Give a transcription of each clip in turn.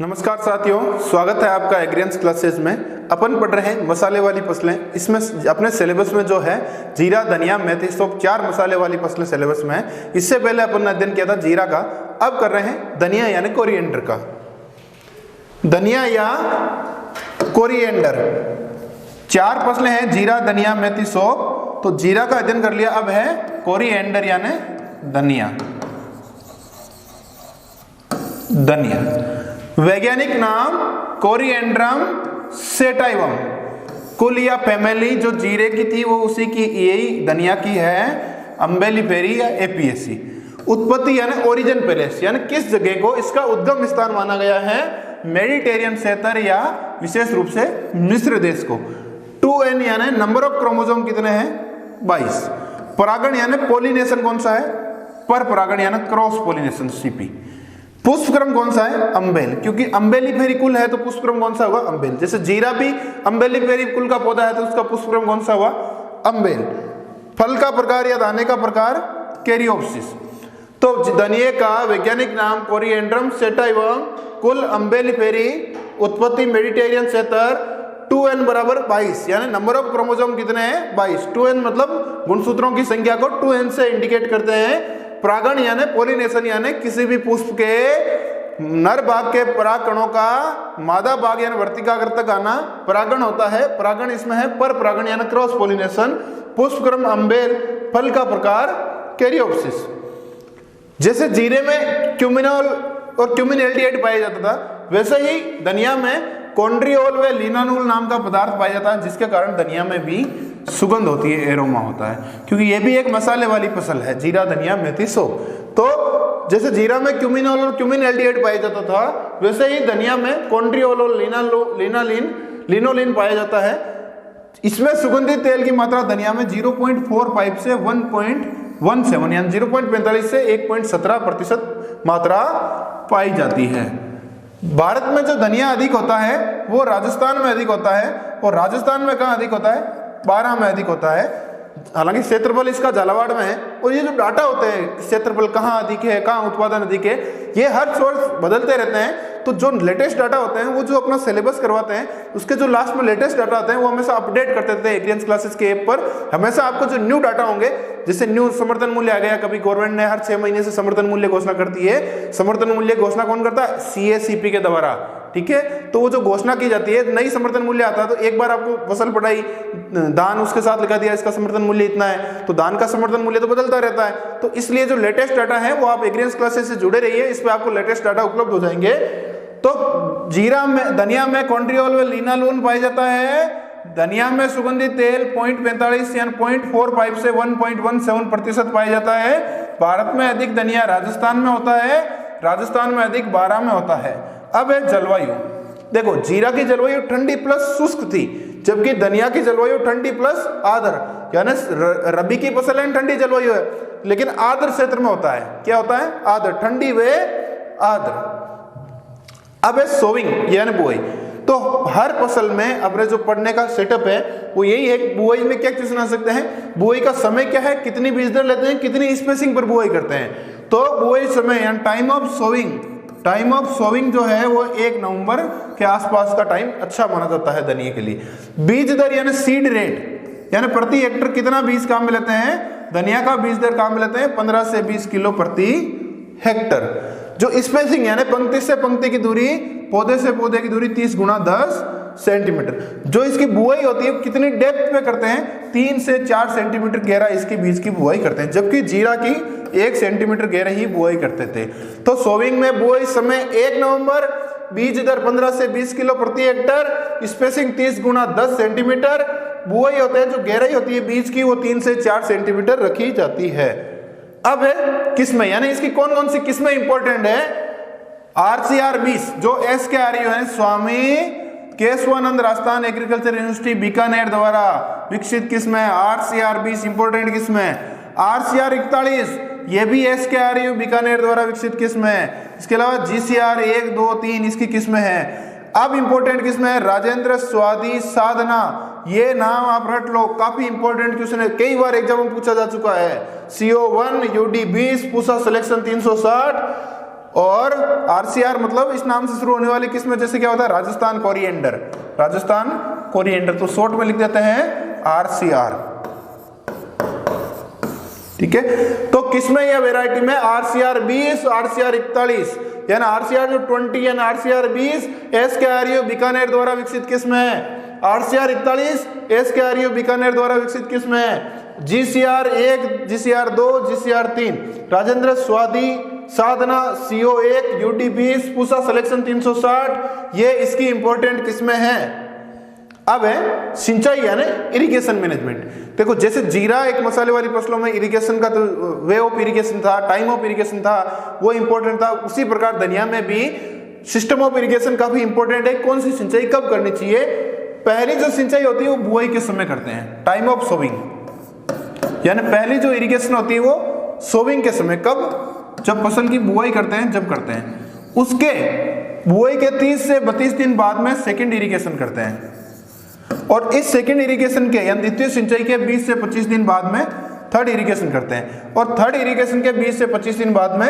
नमस्कार साथियों, स्वागत है आपका एग्रीएंस क्लासेस में। अपन पढ़ रहे हैं मसाले वाली फसलें। इसमें अपने सिलेबस में जो है जीरा, धनिया, मेथी, सौंफ, 4 मसाले वाली फसलें सिलेबस में है। इससे पहले अपन ने अध्ययन किया था जीरा का, अब कर रहे हैं धनिया यानी कोरिएंडर का। धनिया या कोरिएंडर 4 फसलें हैं, जीरा, धनिया, मेथी, सौंफ। तो जीरा का अध्ययन कर लिया, अब है कोरिएंडर यानी धनिया। वैज्ञानिक नाम कोरिएंड्रम सेटाइवम। कुल या फैमिली जो जीरे की थी वो उसी की, यही धनिया की है, अम्बेलिफेरी या एपियेसी। उत्पत्ति यानी ओरिजिन प्लेस यानी किस जगह को इसका उद्गम स्थान माना गया है, मेडिटेरियन क्षेत्र या विशेष रूप से मिस्र देश को। 2n यानी नंबर ऑफ क्रोमोसोम कितने हैं, 22। परागण यानी पोलिनेशन कौन सा है, पर परागण यानी क्रॉस पोलिनेशन, सीपी। पुष्पक्रम कौन सा है, अम्बेल, क्योंकि अम्बेलिफेरी कुल है तो पुष्पक्रम कौन सा होगा, अम्बेल। जैसे जीरा भी अम्बेलिफेरी कुल का पौधा है तो उसका पुष्पक्रम कौन सा हुआ, अम्बेल। फल का प्रकार या दाने का प्रकार कैरियोप्सिस। तो धनिया का वैज्ञानिक नाम कोरिएंड्रम सेटाइवम, कुल अम्बेलिफेरी, उत्पत्ति मेडिटेरियन क्षेत्र, 2n बराबर 22 यानी नंबर ऑफ क्रोमोसोम कितने हैं, 22। 2n मतलब गुणसूत्रों की संख्या को 2n से इंडिकेट करते हैं। परागण यानी पोलिनेशन यानी किसी भी पुष्प के नर भाग के पराग कणों का मादा भाग यानी वर्तिकाग्र तक आना परागण होता है। परागण इसमें है पर परागण यानी क्रॉस पोलिनेशन। पुष्पक्रम अम्बेल, फल का प्रकार कैरियोप्सिस। जैसे जीरे में क्यूमिनोल और क्यूमिन एल्डिहाइड पाया जाता था, वैसे ही धनिया में कॉन्ड्रियोल व लिनानोल नाम का पदार्थ पाया जाता है, जिसके कारण धनिया में भी सुगंध होती है, एरोमा होता है, क्योंकि ये भी एक मसाले वाली फसल है, जीरा, धनिया, मेथी, सौंफ। तो जैसे जीरा में क्यूमिनोल और क्यूमिन एल्डिहाइड पाया जाता था, वैसे ही धनिया में कॉन्ड्रियोल और लिनोलिन पाया जाता है। इसमें सुगंधित तेल की मात्रा धनिया में 0.45 से 1.17 यानी 0.45 से 1.17% मात्रा पाई जाती है। भारत में जो धनिया अधिक होता है वो राजस्थान में अधिक होता है, और राजस्थान में कहाँ अधिक होता है, बारां में अधिक होता है। हालांकि क्षेत्रफल इसका झालावाड़ में है। और ये जो डाटा होते हैं क्षेत्रफल कहाँ अधिक है, कहाँ उत्पादन अधिक है, ये हर सोर्स बदलते रहते हैं। तो जो लेटेस्ट डाटा होते हैं वो जो अपना सिलेबस करवाते हैं, उसके जो लास्ट में लेटेस्ट डाटा आते हैं वो हमेशा अपडेट करते रहते हैं एग्रीएंस क्लासेस के ऐप पर। हमेशा आपको जो न्यू डाटा होंगे, जैसे न्यू समर्थन मूल्य आ गया, कभी गवर्नमेंट ने हर 6 महीने से समर्थन मूल्य घोषणा करती है। समर्थन मूल्य घोषणा कौन करता है, CACP के द्वारा, ठीक है। तो वो जो घोषणा की जाती है, नई समर्थन मूल्य आता है तो एक बार आपको फसल पड़ाई, धान उसके साथ लिखा दिया इसका समर्थन मूल्य इतना है, तो धान का समर्थन मूल्य तो बदलता रहता है। तो इसलिए जो लेटेस्ट डाटा है वो आप एग्रीएंस क्लासेस से जुड़े रहिए, इस पे आपको लेटेस्ट डाटा उपलब्ध हो जाएंगे। तो जीरा में, धनिया में कॉन्ड्रियोल व लिनालोन पाया जाता है। धनिया में सुगंधित तेल 0.45 यानी 0.45 से 1.17% पाया जाता है। भारत में अधिक धनिया राजस्थान में होता है, राजस्थान में अधिक बारां में होता है। अब है जलवायु। देखो, जीरा की जलवायु ठंडी प्लस शुष्क थी, जबकि धनिया की जलवायु ठंडी प्लस आर्द्र यानी रबी की फसल है, ठंडी जलवायु है, लेकिन आर्द्र क्षेत्र में होता है। क्या होता है, आर्द्र, ठंडी व आर्द्र। अब है सोविंग यानी बुआई। तो हर फसल में अपने जो पढ़ने का सेटअप है वो यही है। बुआई में क्या चीज सुना सकते हैं, बुआई का समय क्या है, कितनी बीज दर लेते हैं, कितनी स्पेसिंग पर बुआई करते हैं। तो बुआई समय यानी टाइम ऑफ सोविंग जो है वो 1 नवंबर के आसपास का टाइम अच्छा माना जाता है धनिया के लिए। बीज दर यानी सीड रेट यानी प्रति हेक्टर कितना बीज काम में लेते हैं, धनिया का बीज दर काम में लेते हैं 15 से 20 किलो प्रति हेक्टर। जो स्पेसिंग यानी पंक्ति से पंक्ति की दूरी, पौधे से पौधे की दूरी 30 × 10 सेंटीमीटर। जो इसकी बुआई होती है कितनी डेप्थ पे करते हैं, 3 से 4 सेंटीमीटर गहरा इसकी बीज की बुआई करते हैं, जबकि जीरा की 1 सेंटीमीटर गहरा ही बुआई करते थे। तो सोविंग में बुआई समय 1 नवंबर, बीज दर 15 से 20 किलो प्रति हेक्टर, स्पेसिंग 30 × 10 सेंटीमीटर। बुआई होते हैं, जो गहराई होती है बीज की वो 3 से 4 सेंटीमीटर रखी जाती है। अब है किस्में, यानी इसकी कौन कौन सी किस्में इंपॉर्टेंट है। RCR 20 जो SKRU है, स्वामी केशवानंद राजस्थान एग्रीकल्चर यूनिवर्सिटी बीकानेर द्वारा विकसित किस्म है। RCR 20 इंपॉर्टेंट किस्म है। RCR 41 ये भी SKRU बीकानेर द्वारा विकसित किस्म है। इसके अलावा GCR 1, 2, 3 इसकी किस्म है। अब इंपॉर्टेंट किस्म है राजेंद्र स्वादी साधना, ये नाम आप रट लो, काफी इंपॉर्टेंट क्वेश्चन है, कई बार एग्जाम में पूछा जा चुका है। CO1 UD 20 पूसा सिलेक्शन 360 और RCR मतलब इस नाम से शुरू होने वाली किस्म जैसे क्या होता है, राजस्थान कोरिएंडर, राजस्थान कोरिएंडर, तो शॉर्ट में लिख देते हैं RCR। ठीक है, तो किसमें या वैरायटी में RCR 20, RCR 41 यानी RCR जो 20 यानी RCR 20 SKRU बीकानेर द्वारा विकसित किस्म है, RCR 41 SKRU बीकानेर द्वारा विकसित किस्म है। GCR 1, GCR 2, GCR 3 Rajendra Swati साधना CO1 UD 20 पूसा सिलेक्शन 360, ये इसकी इंपॉर्टेंट किस्में हैं। अब है सिंचाई यानी इरिगेशन मैनेजमेंट। देखो जैसे जीरा एक मसाले वाली फसलों में इरिगेशन का तो वे ऑफ इरिगेशन था, टाइम ऑफ इरिगेशन था, वो इंपॉर्टेंट था, उसी प्रकार धनिया में भी सिस्टम ऑफ इरिगेशन काफी इंपॉर्टेंट है। कौन सी सिंचाई कब करनी चाहिए, पहली जो सिंचाई होती है वो बुआई के समय करते हैं, टाइम ऑफ सोविंग, यानी पहली जो इरिगेशन होती है वो सोविंग के समय, कब, जब फसल की बुआई करते हैं जब करते हैं। उसके बुआई के 30 से 32 दिन बाद में सेकेंड इरिगेशन करते हैं, और इस सेकेंड इरिगेशन के यानी द्वितीय सिंचाई के 20 से 25 दिन बाद में थर्ड इरिगेशन करते हैं, और थर्ड इरिगेशन के 20 से 25 दिन बाद में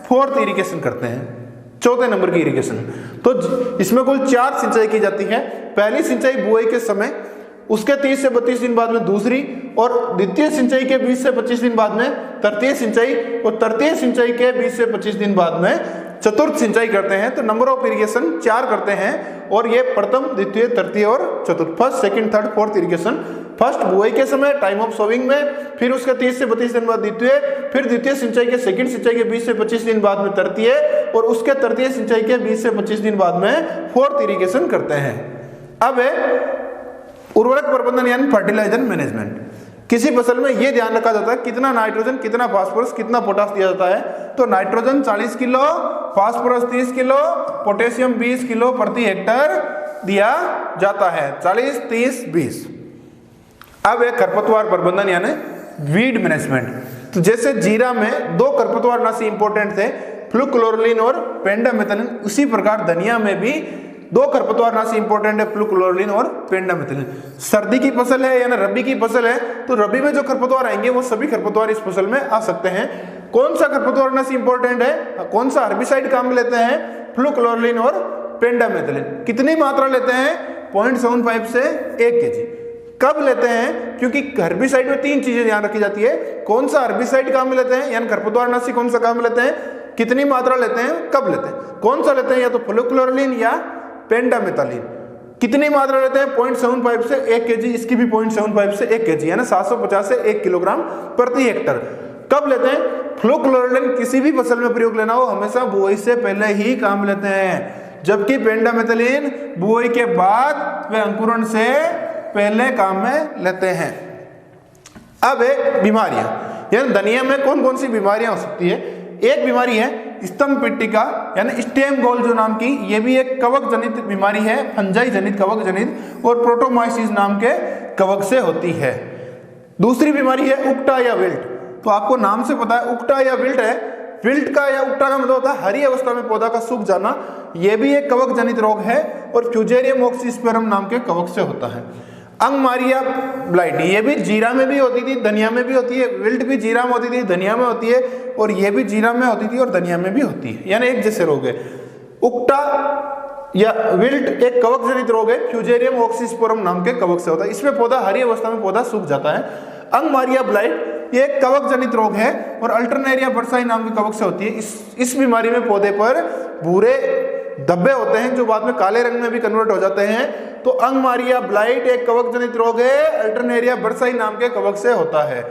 फोर्थ इरिगेशन करते हैं, चौथे नंबर की इरिगेशन। तो इसमें कुल 4 सिंचाई की जाती है। पहली सिंचाई बुआई के समय, उसके 30 से 32 दिन बाद में दूसरी, और द्वितीय सिंचाई के 20 से 25 दिन बाद में तृतीय सिंचाई, और तृतीय सिंचाई के 20 से 25 दिन बाद में चतुर्थ सिंचाई करते हैं। तो नंबर ऑफ इरिगेशन 4 करते हैं, और ये प्रथम, द्वितीय, तृतीय और चतुर्थ, first, second, third, fourth irrigation. First बुआई के समय टाइम ऑफ सोविंग में, फिर उसके 30 से 32 दिन बाद द्वितीय, फिर द्वितीय सिंचाई के सेकंड सिंचाई के 20 से 25 दिन बाद में तृतीय, और उसके तृतीय सिंचाई के 20 से 25 दिन बाद में फोर्थ इरिगेशन करते हैं। अब है उर्वरक प्रबंधन यानी फर्टिलाइजर मैनेजमेंट। किसी फसल में यह ध्यान रखा जाता है कितना नाइट्रोजन, कितना फास्फोरस, कितना पोटास दिया जाता है। तो nitrogen 40 kilo, phosphorus 30 kilo, potassium 20 kilo प्रति हेक्टर दिया जाता है, 40, 30, 20। अब है खरपतवार प्रबंधन यानी वीड मैनेजमेंट। तो जैसे जीरा में 2 खरपतवारनाशी इंपॉर्टेंट थे, फ्लुक्लोरलिन और पेंडामेथलिन, उसी प्रकार धनिया में भी 2 खरपतवारनाशी इंपॉर्टेंट है, फ्लुक्लोरलिन और पेंडामेथलिन। सर्दी की फसल है यानी रबी की फसल है, तो रबी में जो खरपतवार आएंगे वो सभी खरपतवार इस फसल में आ सकते हैं। कौन सा खरपतवारनाशी इंपॉर्टेंट है, कौन सा हर्बिसाइड काम में लेते हैं, फ्लुक्लोरलिन और पेंडामेथलिन। कितनी मात्रा लेते हैं, 0.75 से 1 kg। कब लेते हैं, क्योंकि हर्बिसाइड में 3 चीजें ध्यान रखी जाती है। कौन सा हर्बिसाइड काम में लेते हैं यानी खरपतवारनाशी कौन सा काम में लेते हैं, कितनी मात्रा लेते हैं, कब लेते हैं। कौन सा लेते हैं, या तो फ्लुक्लोरलिन या पेंडामेथलिन। कितनी मात्रा लेते हैं, 0.75 से 1 kg, इसकी भी 0.75 से 1 kg यानी 750 से 1 किलोग्राम प्रति हेक्टर। कब लेते हैं, फ्लुक्लोरलिन किसी भी फसल में प्रयोग लेना हो हमेशा बुआई से पहले ही काम लेते हैं, जबकि पेंडामेथलिन बुआई के बाद वे अंकुरण से पहले काम में लेते हैं। अब है बीमारियां, यानी धनिया में कौन कौन सी बीमारियां हो सकती है। एक बीमारी है स्तंभ पिट्टिका यानी स्टेम गोल जो नाम की, ये भी एक कवक जनित बीमारी है, फंजाई जनित, कवक जनित, और प्रोटोमाइसिस नाम के कवक से होती है। दूसरी बीमारी है उक्टा या विल्ट। तो आपको नाम से पता है उक्टा या विल्ट है। विल्ट का या उक्टा का मतलब होता है हरी अवस्था में पौधा का सूख जाना। यह भी एक कवक जनित रोग है और फ्यूजेरियम ऑक्सीस्पेरम नाम के कवक से होता है। अंगमारिया ब्लाइट, ये भी जीरा में भी होती थी, धनिया में भी होती है। विल्ट भी जीरा में होती थी, धनिया में होती है, और ये भी जीरा में होती थी और धनिया में भी होती है, यानी एक जैसे रोग है। उक्टा या विल्ट एक कवक जनित रोग है, फ्यूजेरियम ऑक्सीस्पेरम नाम के कवक से होता है। इसमें पौधा हरी अवस्था में पौधा सूख जाता है। अंगमारिया ब्लाइट ये एक कवक जनित रोग है और अल्टरनेरिया बरसाई नाम के कवक से होती है। इस बीमारी में पौधे पर भूरे धब्बे होते हैं जो बाद में काले रंग में भी कन्वर्ट हो जाते हैं। तो अंगमारिया ब्लाइट एक कवक जनित रोग है, अल्टरनेरिया बरसाई नाम के कवक से होता है।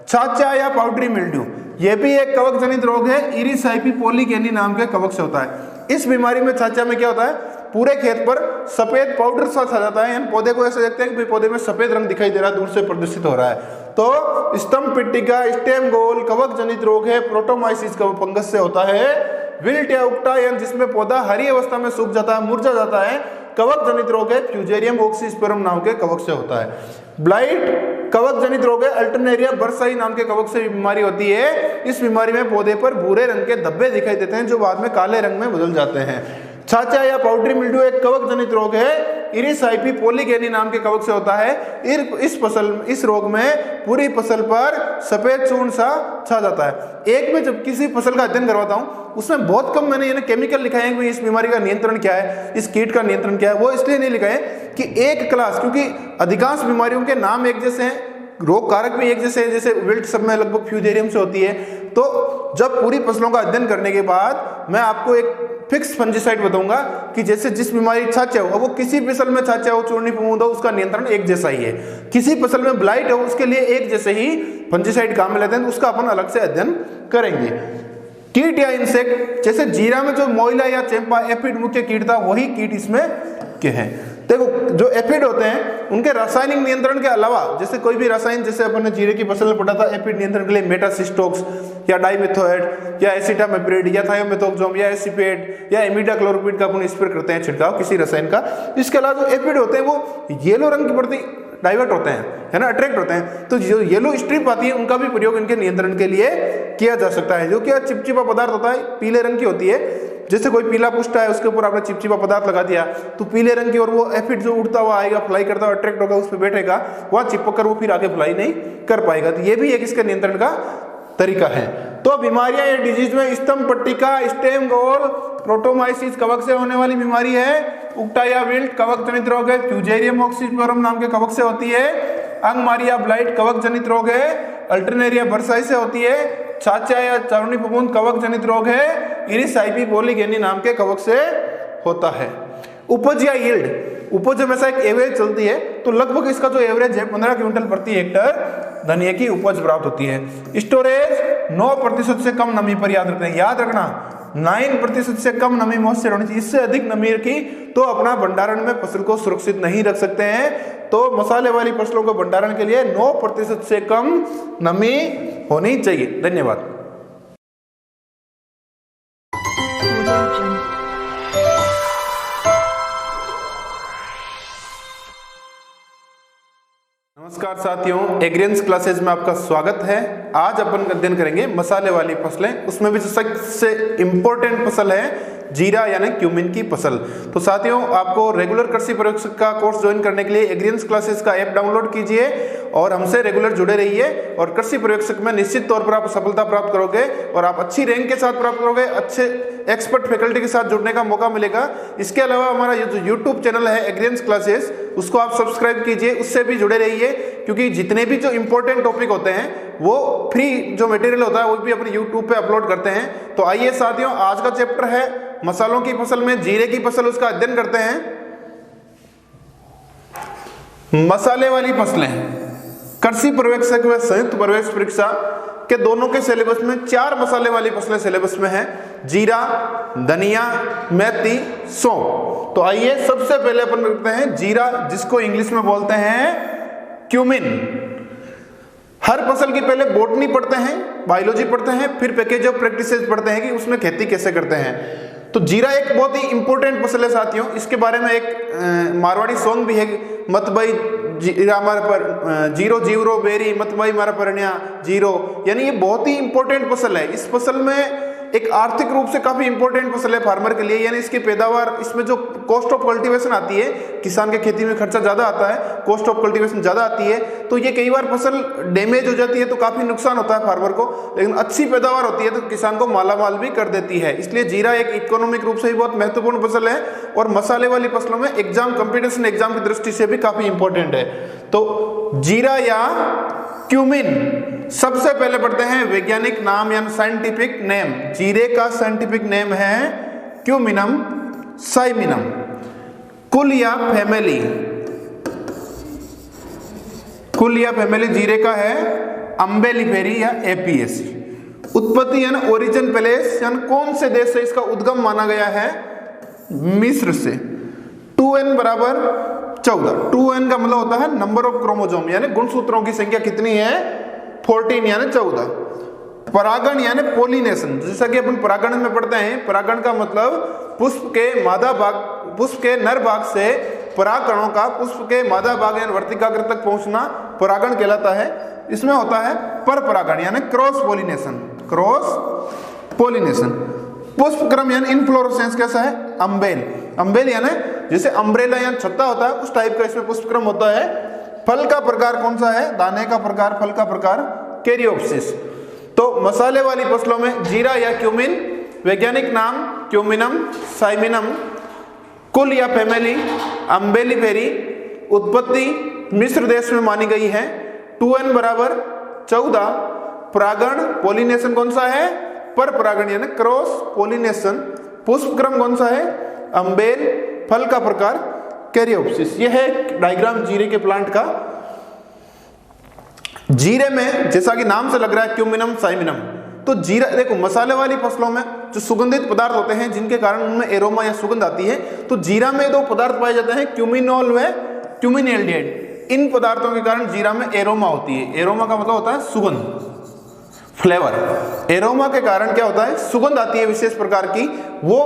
छाछा या पाउडरी मिल्ड्यू यह भी एक कवक जनित रोग है, इरिसाइपी पोलीगेनी नाम के कवक से होता है। इस बीमारी में छाछा में क्या होता है, पूरे खेत पर सफेद पाउडर सा छा जाता है, यानी पौधे को ऐसा देखते हैं कि पौधे में सफेद रंग दिखाई दे रहा है, दूर से प्रदर्शित हो रहा है। तो स्तंभ पिट्टिका स्टेम गोल कवक जनित रोग है, प्रोटोमाइसिस का फंगस से होता है। विल्ट या उक्टा यानी जिसमें पौधा हरी अवस्था में सूख जाता है, मुरझा जाता है, कवक जनित रोग है, फ्यूजेरियम ऑक्सीस्पेरम नाम के कवक से होता है। ब्लाइट कवक जनित रोग है, अल्टरनेरिया बरसाई नाम के कवक से बीमारी होती है। इस बीमारी में पौधे पर भूरे रंग के धब्बे दिखाई देते हैं जो बाद में काले रंग में बदल जाते हैं। छाछा या पाउडरी मिल्ड्यू एक कवक जनित रोग है, इरिसाइपी पोलीगेनी नाम के कवक से होता है। इस रोग में पूरी फसल पर सफेद चूर्ण सा छा जाता है। एक में जब किसी फसल का अध्ययन करवाता हूँ उसमें बहुत कम मैंने यानी केमिकल लिखा है कि इस बीमारी का नियंत्रण क्या है, इस कीट का नियंत्रण क्या है। वो इसलिए नहीं लिखा है कि एक क्लास, क्योंकि अधिकांश बीमारियों के नाम एक जैसे हैं, रोग कारक भी एक जैसे हैं, जैसे विल्ट सब में लगभग फ्यूजेरियम से होती है। तो जब पूरी फसलों का अध्ययन करने के बाद मैं आपको एक फिक्स फंजीसाइड बताऊंगा कि जैसे जिस बीमारी छाछ है वो किसी फसल में छाछ हो, चूर्णी फफूंद हो, उसका नियंत्रण एक जैसा ही है। किसी फसल में ब्लाइट हो, उसके लिए एक जैसे ही फंजीसाइड काम में लेते हैं, उसका अपन अलग से अध्ययन करेंगे। कीट या इंसेक्ट, जैसे जीरा में जो मोइला या चेम्पा एफिड मुख्य कीट था, वही कीट इसमें के हैं। देखो जो एफिड होते हैं उनके रासायनिक नियंत्रण के अलावा, जैसे कोई भी रसायन, जैसे अपन ने जीरे की फसल में पढ़ा था, एफिड नियंत्रण के लिए मेटासिस्टोक्स या डाइमेथोएट या एसिटामेप्रिड या थायोमेथोक्सोम या एसिपेट या इमिडाक्लोरोपिड का अपन स्प्रे करते हैं छिड़काव किसी रसायन का। इसके अलावा जो एफिड होते हैं वो येलो रंग के प्रति डाइवर्ट होते हैं, है ना, अट्रैक्ट होते हैं। तो जो येलो स्ट्रिप आती है उनका भी प्रयोग इनके नियंत्रण के लिए किया जा सकता है। जो कि चिपचिपा पदार्थ होता है, पीले रंग की होती है। जैसे कोई पीला पुष्ट है, उसके ऊपर आपने चिपचिपा पदार्थ लगा दिया तो पीले रंग की, और वो एफिड जो उड़ता हुआ आएगा, फ्लाई करता हुआ अट्रैक्ट होगा, उस पर बैठेगा, वहां चिपक कर वो फिर आगे फ्लाई नहीं कर पाएगा। तो ये भी एक इसके नियंत्रण का तरीका है। तो बीमारियां या डिजीज में स्तंभ पट्टिका, स्टेम गोल, प्रोटोमाइसिस कवक से होने वाली बीमारी है, उक्टा या विल्ट कवक जनित रोग है, फ्यूजेरियम ऑक्सीफ्लोरम नाम के कवक से होती है, अंगमारिया ब्लाइट कवक जनित रोग है, अल्टरनेरिया बरसाई से होती है, छाछा या चूर्णी फफूंद कवक जनित रोग है, इरिसाइपी पॉलीगेनी नाम के कवक से होता है। उपज या यील्ड, उपज हमेशा एक एवरेज चलती है, तो लगभग इसका जो एवरेज है 15 क्विंटल प्रति हेक्टर धनिया की उपज प्राप्त होती है। स्टोरेज 9% से कम नमी पर याद रखना है, याद रखना 9% से कम नमी मॉइस्चर होनी चाहिए। इससे अधिक नमी रखी तो अपना भंडारण में फसल को सुरक्षित नहीं रख सकते हैं। तो मसाले वाली फसलों को भंडारण के लिए 9% से कम नमी होनी चाहिए। धन्यवाद। नमस्कार साथियों, एग्रीएंस क्लासेज में आपका स्वागत है। आज अपन अध्ययन करेंगे मसाले वाली फसलें, उसमें भी सबसे इंपॉर्टेंट फसल है जीरा यानी क्यूमिन की फसल। तो साथियों, आपको रेगुलर कृषि प्रयोगशाला का कोर्स ज्वाइन करने के लिए एग्रीएंस क्लासेज का ऐप डाउनलोड कीजिए और हमसे रेगुलर जुड़े रहिए, और कृषि प्रयोगशाला में निश्चित तौर पर आप सफलता प्राप्त करोगे और आप अच्छी रैंक के साथ प्राप्त करोगे, अच्छे एक्सपर्ट फैकल्टी के साथ जुड़ने का मौका मिलेगा। इसके अलावा हमारा ये जो यूट्यूब चैनल है एग्रीएंस क्लासेस, उसको आप सब्सक्राइब कीजिए, उससे भी जुड़े रहिए, क्योंकि जितने भी जो इंपॉर्टेंट टॉपिक होते हैं वो फ्री जो मटेरियल होता है वो भी अपने यूट्यूब पे अपलोड करते हैं। तो आइए साथियों, आज का चैप्टर है मसालों की फसल में जीरे की फसल, उसका अध्ययन करते हैं। मसाले वाली फसलें कृषि प्रयोगशाला व संयुक्त प्रवेश परीक्षा के दोनों के सिलेबस में 4 मसाले वाली फसलें सिलेबस में है, जीरा, धनिया, मेथी, सौंफ। तो आइए सबसे पहले अपन करते हैं जीरा, जिसको इंग्लिश में बोलते हैं क्यूमिन। हर फसल की पहले बॉटनी पढ़ते हैं, बायोलॉजी पढ़ते हैं, फिर पैकेज ऑफ प्रैक्टिसेस पढ़ते हैं कि उसमें खेती कैसे करते हैं। तो जीरा एक बहुत ही इंपॉर्टेंट फसल है साथियों। इसके बारे में एक मारवाड़ी सॉन्ग भी है, मत भाई जीरा मार पर जीरो जीवरो बेरी, मत भाई मारा परण्या जीरो, यानी ये बहुत ही इंपॉर्टेंट फसल है। इस फसल में एक आर्थिक रूप से काफी इंपॉर्टेंट फसल है फार्मर के लिए, यानी इसकी पैदावार, इसमें जो कॉस्ट ऑफ कल्टीवेशन आती है, किसान के खेती में खर्चा ज्यादा आता है, कॉस्ट ऑफ कल्टीवेशन ज्यादा आती है, तो ये कई बार फसल डैमेज हो जाती है तो काफी नुकसान होता है फार्मर को, लेकिन अच्छी पैदावार होती है तो किसान को मालामाल भी कर देती है। इसलिए जीरा एक इकोनॉमिक रूप से भी बहुत महत्वपूर्ण फसल है और मसाले वाली फसलों में एग्जाम कंपटीशन एग्जाम की दृष्टि से भी काफी इंपॉर्टेंट है। तो जीरा या क्यूमिन, सबसे पहले पढ़ते हैं वैज्ञानिक नाम या साइंटिफिक नेम। जीरे का साइंटिफिक नेम है क्यूमिनम साइमिनम। कुल या फैमिली, कुल या फैमिली जीरे का है अम्बेलिफेरी या एपीएसी। उत्पत्ति यानी ओरिजिन प्लेस यानी कौन से देश से इसका उद्गम माना गया है, मिस्र से। 2n बराबर 14, 2n का मतलब होता है नंबर ऑफ क्रोमोसोम, यानी गुणसूत्रों की संख्या कितनी है, 14 यानी 14। परागण यानी पोलिनेशन, जैसा कि अपन परागण में पढ़ते हैं, परागण का मतलब पुष्प के मादा भाग, पुष्प के नर भाग से परागकणों का पुष्प के मादा भाग यानी वर्तिकाग्र तक पहुंचना परागण कहलाता है। इसमें होता है पर परागण यानी क्रॉस पोलिनेशन, क्रॉस पोलिनेशन। पुष्प क्रम यानी इनफ्लोरेसेंस कैसा है, अम्बेल, अम्बेल यानी जैसे अम्ब्रेला यानी छत्ता होता है उस टाइप का इसमें पुष्प क्रम होता है। फल का प्रकार कौन सा है, दाने का प्रकार, फल का प्रकार कैरियोप्सिस। तो मसाले वाली फसलों में जीरा या क्यूमिन वैज्ञानिक नाम क्यूमिनम साइमिनम, कुल या फैमिली अम्बेलिफेरी, उत्पत्ति मिस्र देश में मानी गई है, 2n बराबर 14, परागण पॉलिनेशन कौन सा है, पर परागण यानी क्रॉस पॉलिनेशन, पुष्पक्रम कौन सा है, अम्बेल, फल का प्रकार कैरियोप्सिस। यह है डायग्राम जीरे के प्लांट का। जीरे में जैसा कि नाम से लग रहा है क्यूमिनम साइमिनम, तो जीरा देखो मसाले वाली फसलों में जो सुगंधित पदार्थ होते हैं जिनके कारण उनमें एरोमा या सुगंध आती है, तो जीरा में दो पदार्थ पाए जाते हैं, क्यूमिनोल व क्यूमिनएल्डिहाइड। इन पदार्थों के कारण जीरा में एरोमा होती है। एरोमा का मतलब होता है सुगंध, फ्लेवर। एरोमा के कारण क्या होता है, सुगंध आती है विशेष प्रकार की। वो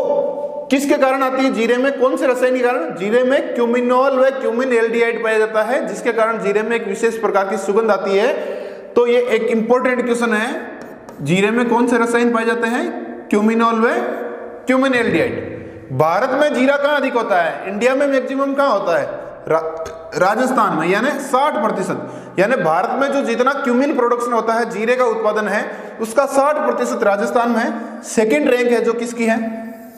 किसके कारण आती है, जीरे में कौन से रसायन के कारण, जीरे में क्यूमिनोल व क्यूमिनएल्डिहाइड पाया जाता है, जिसके कारण जीरे में एक विशेष प्रकार की सुगंध आती है। तो ये एक इंपॉर्टेंट क्वेश्चन है, जीरे में कौन से रसायन पाए जाते हैं, क्यूमिनोल व क्यूमिनएल्डिहाइड। भारत में जीरा कहाँ अधिक होता है, इंडिया में मैक्सिमम कहाँ होता है, राजस्थान में, यानी 60%। यानी भारत में जो जितना क्यूमिन प्रोडक्शन होता है, जीरे का उत्पादन है, उसका 60% राजस्थान में। सेकंड रैंक है जो किसकी है,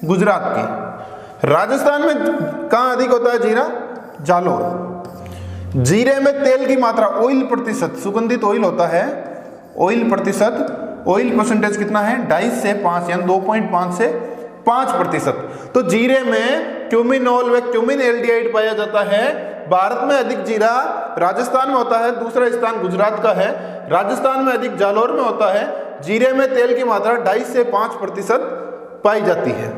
गुजरात की। राजस्थान में कहाँ अधिक होता है जीरा, जालोर। जीरे में तेल की मात्रा, ऑयल प्रतिशत, सुगंधित ऑयल होता है, ऑयल प्रतिशत, ऑयल परसेंटेज कितना है, 2.5 से 5 यानी 2.5 से 5%। तो जीरे में क्यूमिनोल व क्यूमिनएल्डिहाइड पाया जाता है। भारत में अधिक जीरा राजस्थान में होता है, दूसरा स्थान गुजरात का है। राजस्थान में अधिक जालोर में होता है। जीरे में तेल की मात्रा 2.5 से 5% पाई जाती है।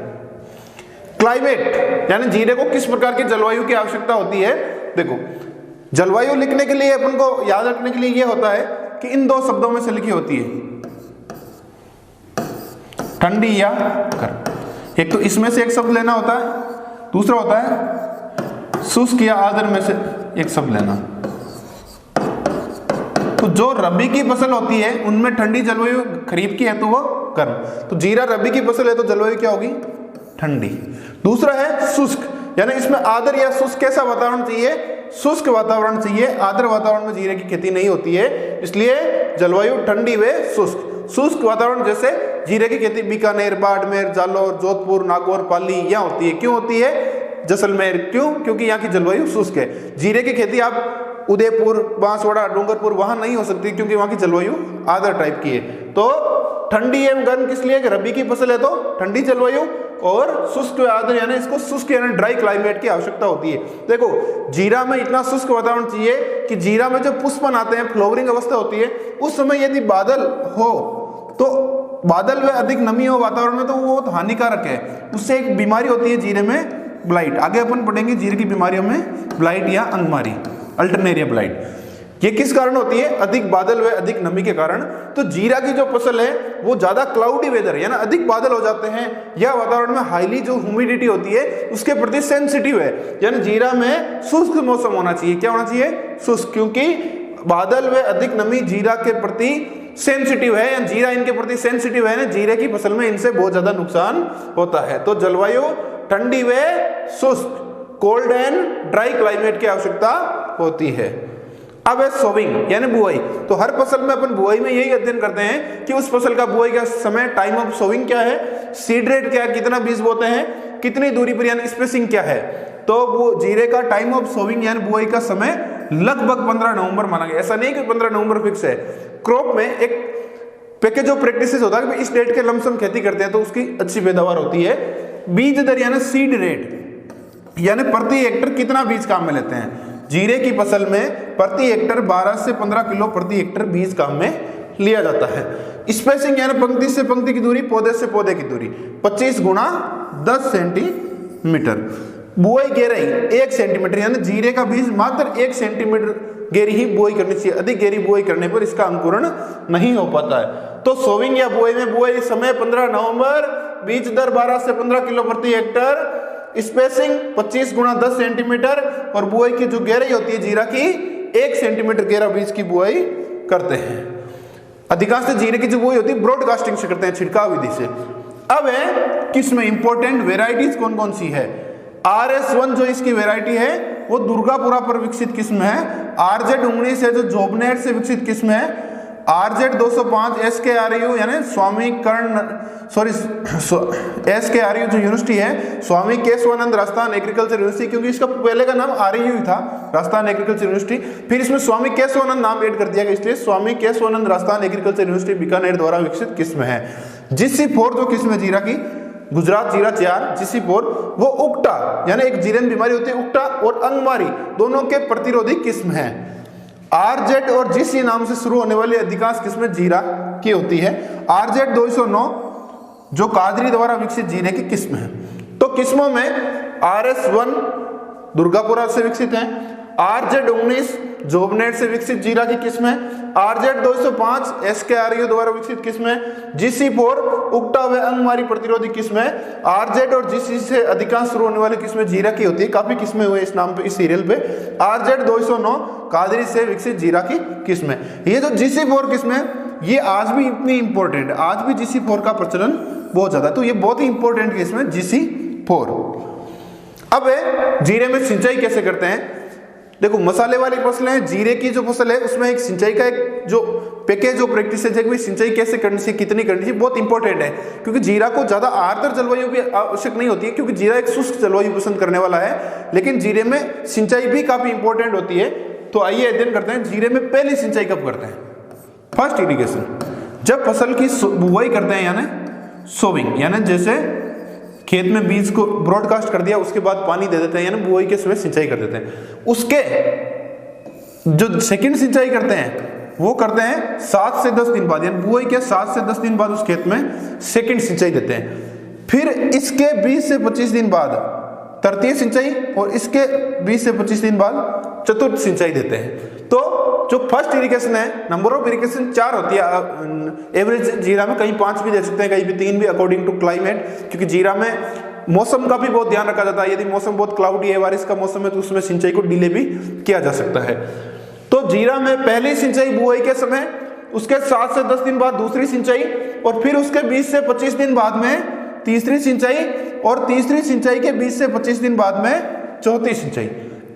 क्लाइमेट यानी जीरे को किस प्रकार की जलवायु की आवश्यकता होती है, देखो जलवायु लिखने के लिए अपन को याद रखने के लिए यह होता है कि इन दो शब्दों में से लिखी होती है, ठंडी या गर्म। एक तो इसमें से एक शब्द लेना होता है, दूसरा होता है शुष्क या आर्द्र में से एक शब्द लेना। तो जो रबी की फसल होती है उनमें ठंडी जलवायु, खरीफ की है तो वो गर्म। तो जीरा रबी की फसल है तो जलवायु क्या होगी, ठंडी। दूसरा है शुष्क, यानी इसमें आर्द्र या शुष्क कैसा वातावरण चाहिए, शुष्क वातावरण चाहिए। आर्द्र वातावरण में जीरे की खेती नहीं होती है, इसलिए जलवायु ठंडी व शुष्क। शुष्क वातावरण जैसे जीरे की खेती बीकानेर, बाड़मेर, जालौर, जोधपुर, नागौर, पाली यहाँ होती है। क्यों होती है, जैसलमेर, क्यों, क्योंकि यहाँ की जलवायु शुष्क है। जीरे की खेती आप उदयपुर, बांसवाड़ा, डूंगरपुर वहां नहीं हो सकती क्योंकि वहां की जलवायु आर्द्र टाइप की है। तो ठंडी एवं गर्म किस लिए, रबी की फसल है तो ठंडी जलवायु, और शुष्क आर्द्र यानी इसको शुष्क यानी ड्राई क्लाइमेट की आवश्यकता होती है। देखो जीरा में इतना शुष्क वातावरण चाहिए कि जीरा में जो पुष्पन आते हैं, फ्लावरिंग अवस्था होती है, उस समय यदि बादल हो तो बादल व अधिक नमी हो वातावरण में तो वो हानिकारक है। उससे एक बीमारी होती है जीरे में, ब्लाइट। आगे अपन पढ़ेंगे जीरे की बीमारियों में ब्लाइट या अंगमारी, अल्टरनेरिया ब्लाइट। ये किस कारण होती है, अधिक बादल व अधिक नमी के कारण। तो जीरा की जो फसल है वो ज्यादा क्लाउडी वेदर यानी अधिक बादल हो जाते हैं या वातावरण में हाईली जो ह्यूमिडिटी होती है उसके प्रति सेंसिटिव है। यानी जीरा में शुष्क मौसम होना चाहिए। क्या होना चाहिए, शुष्क, क्योंकि बादल व अधिक नमी जीरा के प्रति सेंसिटिव है, या जीरा इनके प्रति सेंसिटिव है ना, जीरे की फसल में इनसे बहुत ज्यादा नुकसान होता है। तो जलवायु ठंडी व शुष्क, कोल्ड एंड ड्राई क्लाइमेट की आवश्यकता होती है। अब है सोविंग यानी बुआई। तो हर फसल में अपन बुआई में यही अध्ययन करते हैं कि उस फसल का बुआई का समय, टाइम ऑफ सोविंग क्या है, सीड रेट क्या है, कितना बीज बोते हैं, कितनी दूरी पर यानी स्पेसिंग क्या है। तो वो जीरे का टाइम ऑफ सोविंग यानी बुआई का समय लगभग 15 नवंबर माना गया। ऐसा नहीं कि 15 नवंबर फिक्स है। क्रॉप में एक पैकेज ऑफ प्रैक्टिसेस होता है कि इस डेट के लमसम खेती करते हैं तो उसकी अच्छी पैदावार होती है। बीज दर यानी सीड रेट यानी प्रति हेक्टर कितना बीज काम में लेते हैं। जीरे की फसल में प्रति हेक्टर 12 से 15 किलो प्रति हेक्टर बीज काम में लिया जाता है। स्पेसिंग यानी पंक्ति से पंक्ति की दूरी, पौधे से पौधे की दूरी 25 गुणा 10 सेंटीमीटर। बुआई गहराई 1 सेंटीमीटर यानी जीरे का बीज मात्र 1 सेंटीमीटर गहरी ही बुआई करनी चाहिए। अधिक गहरी बुआई करने पर इसका अंकुरण नहीं हो पाता है। तो सोविंग या बुआई में बुआई समय 15 नवंबर, बीज दर 12 से 15 किलो प्रति हेक्टर, स्पेसिंग 25 गुणा 10 सेंटीमीटर, और बुआई की जो गहराई होती है जीरा की 1 सेंटीमीटर गहरा बीज की बुआई करते हैं। अधिकांश जीरे की जो बुआई होती है ब्रॉडकास्टिंग से करते हैं, छिड़काव विधि से। अब है किसमें इंपॉर्टेंट वेराइटीज कौन कौन सी है। RS1 जो इसकी वेराइटी है वो दुर्गापुरा पर विकसित किस्म है। RZ19 है जो जोबनेर से विकसित किस्म है। RZ 205 SKRU यानी स्वामी कर्ण SKRU जो यूनिवर्सिटी है, स्वामी केशवानंद राजस्थान एग्रीकल्चर यूनिवर्सिटी, क्योंकि इसका पहले का नाम RU ही था, राजस्थान एग्रीकल्चर यूनिवर्सिटी, फिर इसमें स्वामी केशवानंद नाम ऐड कर दिया गया, इसलिए स्वामी केशवानंद राजस्थान एग्रीकल्चर यूनिवर्सिटी बीकानेर द्वारा विकसित किस्म है। GC4 जो किस्म है जीरा की, गुजरात जीरा 4 GC4, वो उक्टा यानी एक जीरे में बीमारी होती है उक्टा और अंगमारी दोनों के प्रतिरोधी किस्म है। RZ और GC नाम से शुरू होने वाली अधिकांश किस्में जीरा की होती है। RZ 209 जो कादरी द्वारा विकसित जीरे की किस्म है। तो किस्मों में RS1 दुर्गापुरा से विकसित है, RZ 19 जोबनेट से विकसित जीरा की किस्म है, RZ 205 SKRU द्वारा विकसित किस्म है, GC4 उक्टा व अंगमारी प्रतिरोधी किस्म है। RZ और GC से अधिकांश शुरू होने वाली किस्में जीरा की होती है, काफी किस्में हुए इस नाम पे, इस सीरियल पे। RZ 209 कादरी से विकसित जीरा की किस्म है। ये जो GC4 किस्म है ये आज भी इतनी इंपॉर्टेंट है, आज भी GC4 का प्रचलन बहुत ज्यादा है, तो ये बहुत ही इंपॉर्टेंट किस्म है GC4। अब जीरे में सिंचाई कैसे करते हैं? देखो मसाले वाली फसलें हैं, जीरे की जो फसल है उसमें एक सिंचाई का एक जो पैकेज जो प्रैक्टिस है कि सिंचाई कैसे करनी चाहिए, कितनी करनी चाहिए, बहुत इंपॉर्टेंट है, क्योंकि जीरा को ज्यादा आर्द्र जलवायु भी आवश्यक नहीं होती है, क्योंकि जीरा एक शुष्क जलवायु पसंद करने वाला है, लेकिन जीरे में सिंचाई भी काफी इंपॉर्टेंट होती है। तो आइए अध्ययन करते हैं जीरे में पहली सिंचाई कब करते हैं। फर्स्ट इरिगेशन, जब फसल की बुआई करते हैं यानी सोविंग, यानी जैसे खेत में बीज को ब्रॉडकास्ट कर दिया उसके बाद पानी दे देते हैं, यानी बुआई के समय सिंचाई कर देते हैं। उसके जो सेकंड सिंचाई करते हैं वो करते हैं 7 से 10 दिन बाद, यानी बुआई के 7 से 10 दिन बाद उस खेत में सेकंड सिंचाई देते हैं। फिर इसके 20 से 25 दिन बाद तृतीय सिंचाई और इसके 20 से 25 दिन बाद चतुर्थ सिंचाई देते हैं। तो जो फर्स्ट इरिगेशन है, नंबर ऑफ इरिगेशन 4 होती है एवरेज जीरा में, कहीं 5 भी दे सकते हैं, कहीं भी 3 भी अकॉर्डिंग टू क्लाइमेट, क्योंकि जीरा में मौसम का भी बहुत ध्यान रखा जाता है। यदि मौसम बहुत क्लाउडी है, बारिश का मौसम है, तो उसमें सिंचाई को डिले भी किया जा सकता है। तो जीरा में पहली सिंचाई बुआई के समय, उसके 7 से 10 दिन बाद दूसरी सिंचाई, और फिर उसके 20 से 25 दिन बाद में तीसरी सिंचाई, और तीसरी सिंचाई के 20 से 25 दिन बाद में चौथी सिंचाई।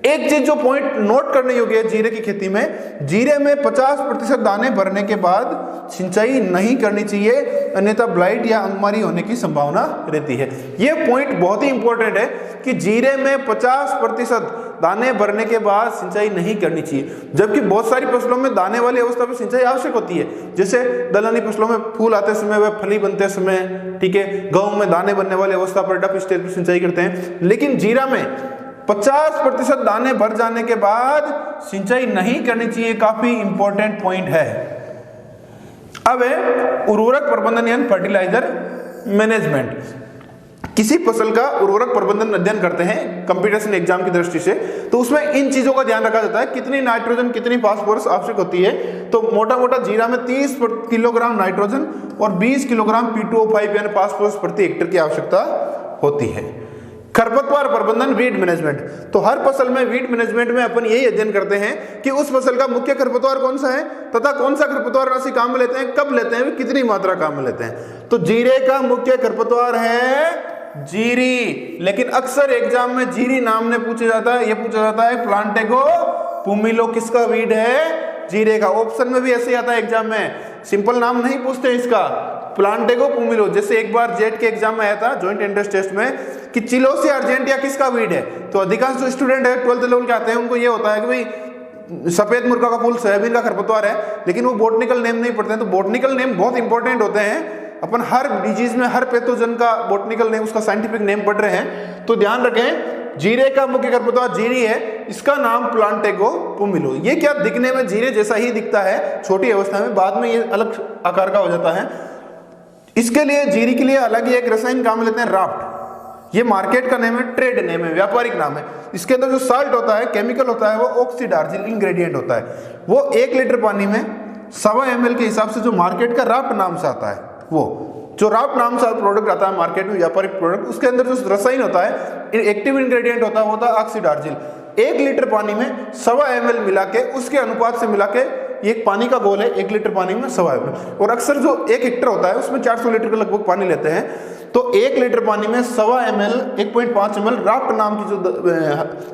एक चीज जो पॉइंट नोट करने योग्य है जीरे की खेती में, जीरे में 50% दाने भरने के बाद सिंचाई नहीं करनी चाहिए, अन्यथा ब्लाइट या अंगमारी होने की संभावना रहती है। यह पॉइंट बहुत ही इंपॉर्टेंट है कि जीरे में 50% दाने भरने के बाद सिंचाई नहीं करनी चाहिए, जबकि बहुत सारी फसलों में दाने वाली अवस्था में सिंचाई आवश्यक होती है, जैसे दलहनी फसलों में फूल आते समय व फली बनते समय, ठीक है, गेहूं में दाने बनने वाली अवस्था पर डप स्टेज पर सिंचाई करते हैं, लेकिन जीरा में 50% दाने भर जाने के बाद सिंचाई नहीं करनी चाहिए। काफी इंपॉर्टेंट पॉइंट है। अब है उर्वरक प्रबंधन यानी फर्टिलाइजर मैनेजमेंट। किसी फसल का उर्वरक प्रबंधन अध्ययन करते हैं कंपटीशन एग्जाम की दृष्टि से, तो उसमें इन चीजों का ध्यान रखा जाता है, कितनी नाइट्रोजन कितनी फास्फोरस आवश्यक होती है। तो मोटा मोटा जीरा में 30 किलोग्राम नाइट्रोजन और 20 किलोग्राम P2O5 यानी फास्फोरस प्रति हेक्टेयर की आवश्यकता होती है। खरपतवार प्रबंधन वीड मैनेजमेंट, तो हर फसल में वीड मैनेजमेंट में अपन यही अध्ययन करते हैं कि उस फसल का मुख्य खरपतवार कौन सा है तथा कौन सा खरपतवार राशि काम में लेते हैं, कब लेते हैं, कितनी मात्रा काम में लेते हैं। तो जीरे का मुख्य खरपतवार है जीरी, लेकिन अक्सर एग्जाम में जीरी नाम ने पूछा जाता है, यह पूछा जाता है प्लांटेगो पुमिलो किसका वीड है, जीरे का। ऑप्शन में भी ऐसे ही आता है एग्जाम में, सिंपल नाम नहीं पूछते इसका, प्लांटेगो पुमिलो। जैसे एक बार जेट के एग्जाम में आया था जॉइंट एंट्रेंस टेस्ट में कि चिलोसिया अर्जेंटिया किसका वीड है, तो अधिकांश जो स्टूडेंट है 12th लेवल के आते हैं उनको ये होता है कि भाई सफेद मुर्गा का फूल सोयाबीन का खरपतवार है, लेकिन वो बोटनिकल नेम नहीं पढ़ते हैं। तो बोटनिकल नेम बहुत इंपॉर्टेंट होते हैं, अपन हर डिजीज में हर पैथोजन का बोटनिकल नेम उसका साइंटिफिक नेम पढ़ रहे हैं, तो ध्यान रखें जीरे का मुख्य खरपतवार जीरी है, इसका नाम प्लांटेगो पुमिलो। ये क्या दिखने में जीरे जैसा ही दिखता है छोटी अवस्था में, बाद में ये अलग आकार का हो जाता है। इसके लिए जीरी के लिए अलग ही एक रसायन काम लेते हैं राफ्ट, ये मार्केट का नेम है, ट्रेड नेम है, व्यापारिक नाम है। इसके अंदर जो साल्ट होता है, केमिकल होता है, वो ऑक्सीडार्जिल इंग्रेडिएंट होता है। वो 1 लीटर पानी में 1.25 ml के हिसाब से जो मार्केट का राफ्ट नाम से आता है, वो जो राफ्ट नाम से प्रोडक्ट आता है मार्केट में, व्यापारिक प्रोडक्ट, उसके अंदर जो रसायन होता है, एक्टिव इंग्रेडिएंट होता है, वो होता है ऑक्सीडार्जिल। 1 लीटर पानी में 1.25 ml मिला के, उसके अनुपात से मिला के, एक पानी का गोल है, 1 लीटर पानी में 1.25 ml, और अक्सर जो 1 हेक्टेयर होता है उसमें 400 लीटर का लगभग पानी लेते हैं। तो 1 लीटर पानी में 1.25 ml 1.5 ml राफ्ट नाम की जो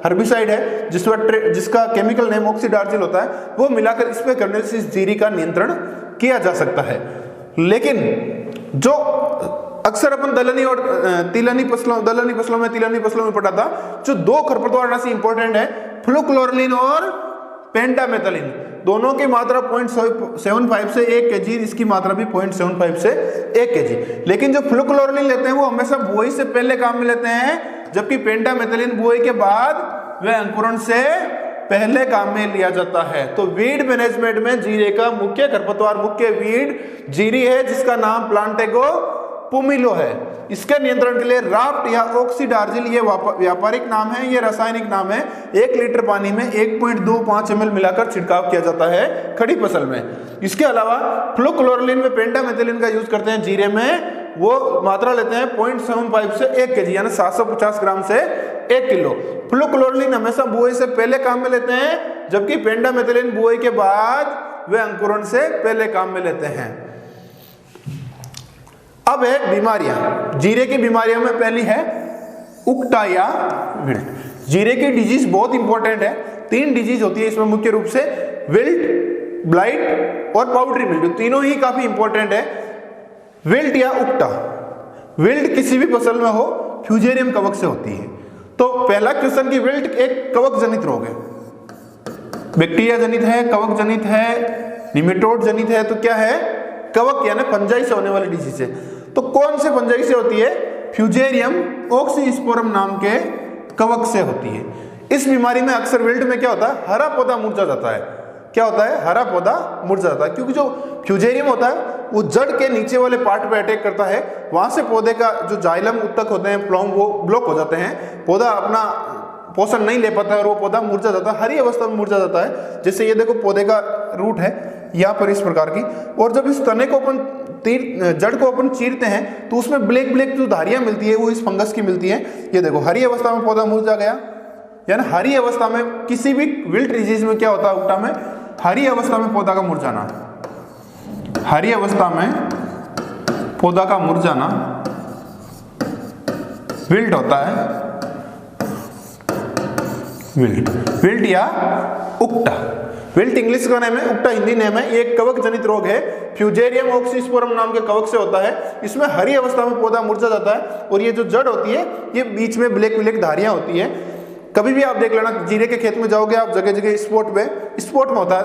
हर्बिसाइड है, जिसका केमिकल नेम ऑक्सीडार्जिल होता है, वो मिलाकर स्प्रे करने से इस जीरी का नियंत्रण किया जा सकता है। लेकिन जो अक्सर अपन दलहनी और तिलहनी फसलों में पढ़ा था, जो दो खरपतवारनाशी इंपॉर्टेंट है, फ्लुक्लोरलिन और पेंटामेथलिन, दोनों की मात्रा 0.75 से 1 kg, इसकी मात्रा भी 0.75 से 1 kg। लेकिन जो फ्लुक्लोरलिन लेते हैं वो हमेशा बुआई से पहले काम में लेते हैं, जबकि पेंटामेथलिन बुआई के बाद व अंकुरण से पहले काम में लिया जाता है। तो वीड मैनेजमेंट में जीरे का मुख्य खरपतवार, मुख्य वीड जीरी है, जिसका नाम प्लांटेगो पुमिलो है। इसके नियंत्रण के लिए राफ्ट या ऑक्सीडार्जिल, ये व्यापारिक नाम है, ये रासायनिक नाम है, 1 लीटर पानी में 1.25 ml मिलाकर छिड़काव किया जाता है खड़ी फसल में। इसके अलावा फ्लुक्लोरलिन में पेंटामेथिलिन का यूज करते हैं जीरे में, वो मात्रा लेते हैं 0.75 से 1 kg, यानी 750 ग्राम से 1 किलो। फ्लुक्लोरलिन हमेशा बुआई से पहले काम में लेते हैं, जबकि पेंटामेथिलिन बुआई के बाद वे अंकुरण से पहले काम में लेते हैं। अब है बीमारियां। जीरे की बीमारियों में पहली है उक्टा या विल्ट। जीरे की डिजीज बहुत इंपॉर्टेंट है, 3 डिजीज होती है इसमें मुख्य रूप से, विल्ट, ब्लाइट और पाउडरी मिल्ड्यू, तीनों ही काफी इंपॉर्टेंट है। विल्ट या उक्टा, विल्ट किसी भी फसल में हो, फ्यूजेरियम कवक से होती है। तो पहला क्वेश्चन की विल्ट एक कवक जनित रोग है, बैक्टीरिया जनित है, कवक जनित है, निमेटोड जनित है, तो क्या है, कवक यानी फंजाई से होने वाली डिजीज है। तो कौन से फंजाई से होती है, फ्यूजेरियम ऑक्सीस्पोरम नाम के कवक से होती है। इस बीमारी में अक्सर विल्ट में क्या होता है, हरा पौधा मुरझा जाता है। क्या होता है, हरा पौधा मुरझा जाता है, क्योंकि जो फ्यूजेरियम होता है वो जड़ के नीचे वाले पार्ट पे अटैक करता है, वहां से पौधे का जो जाइलम उत्तक होते हैं, फ्लॉम, वो ब्लॉक हो जाते हैं, पौधा अपना पोषण नहीं ले पाता है और वो पौधा मुरझा जाता है, हरी अवस्था में मुरझा जाता है। जैसे ये देखो पौधे का रूट है यहाँ पर इस प्रकार की, और जब इस तने को अपन जड़ को अपन चीरते हैं तो उसमें ब्लैक ब्लैक जो धारियां मिलती है वो इस फंगस की मिलती है। ये देखो हरी अवस्था में पौधा मुरझा गया, यानी हरी अवस्था में किसी भी विल्ट डिजीज में क्या होता है, उक्टा में हरी अवस्था में पौधा का मुरझाना, हरी अवस्था में पौधा का मुरझाना विल्ट होता है, विल्ट या उक्टा। विल्ट इंग्लिश का नेम है, उक्टा हिंदी नेम है। एक कवक जनित रोग है, फ्यूजेरियम ऑक्सीस्पोरम नाम के कवक से होता है। इसमें हरी अवस्था में पौधा मुरझा जाता है और ये जो जड़ होती है ये बीच में ब्लैक ब्लैक धारियां होती है। कभी भी आप देख लेना, जीरे के खेत में जाओगे आप, जगह जगह स्पॉट में होता है,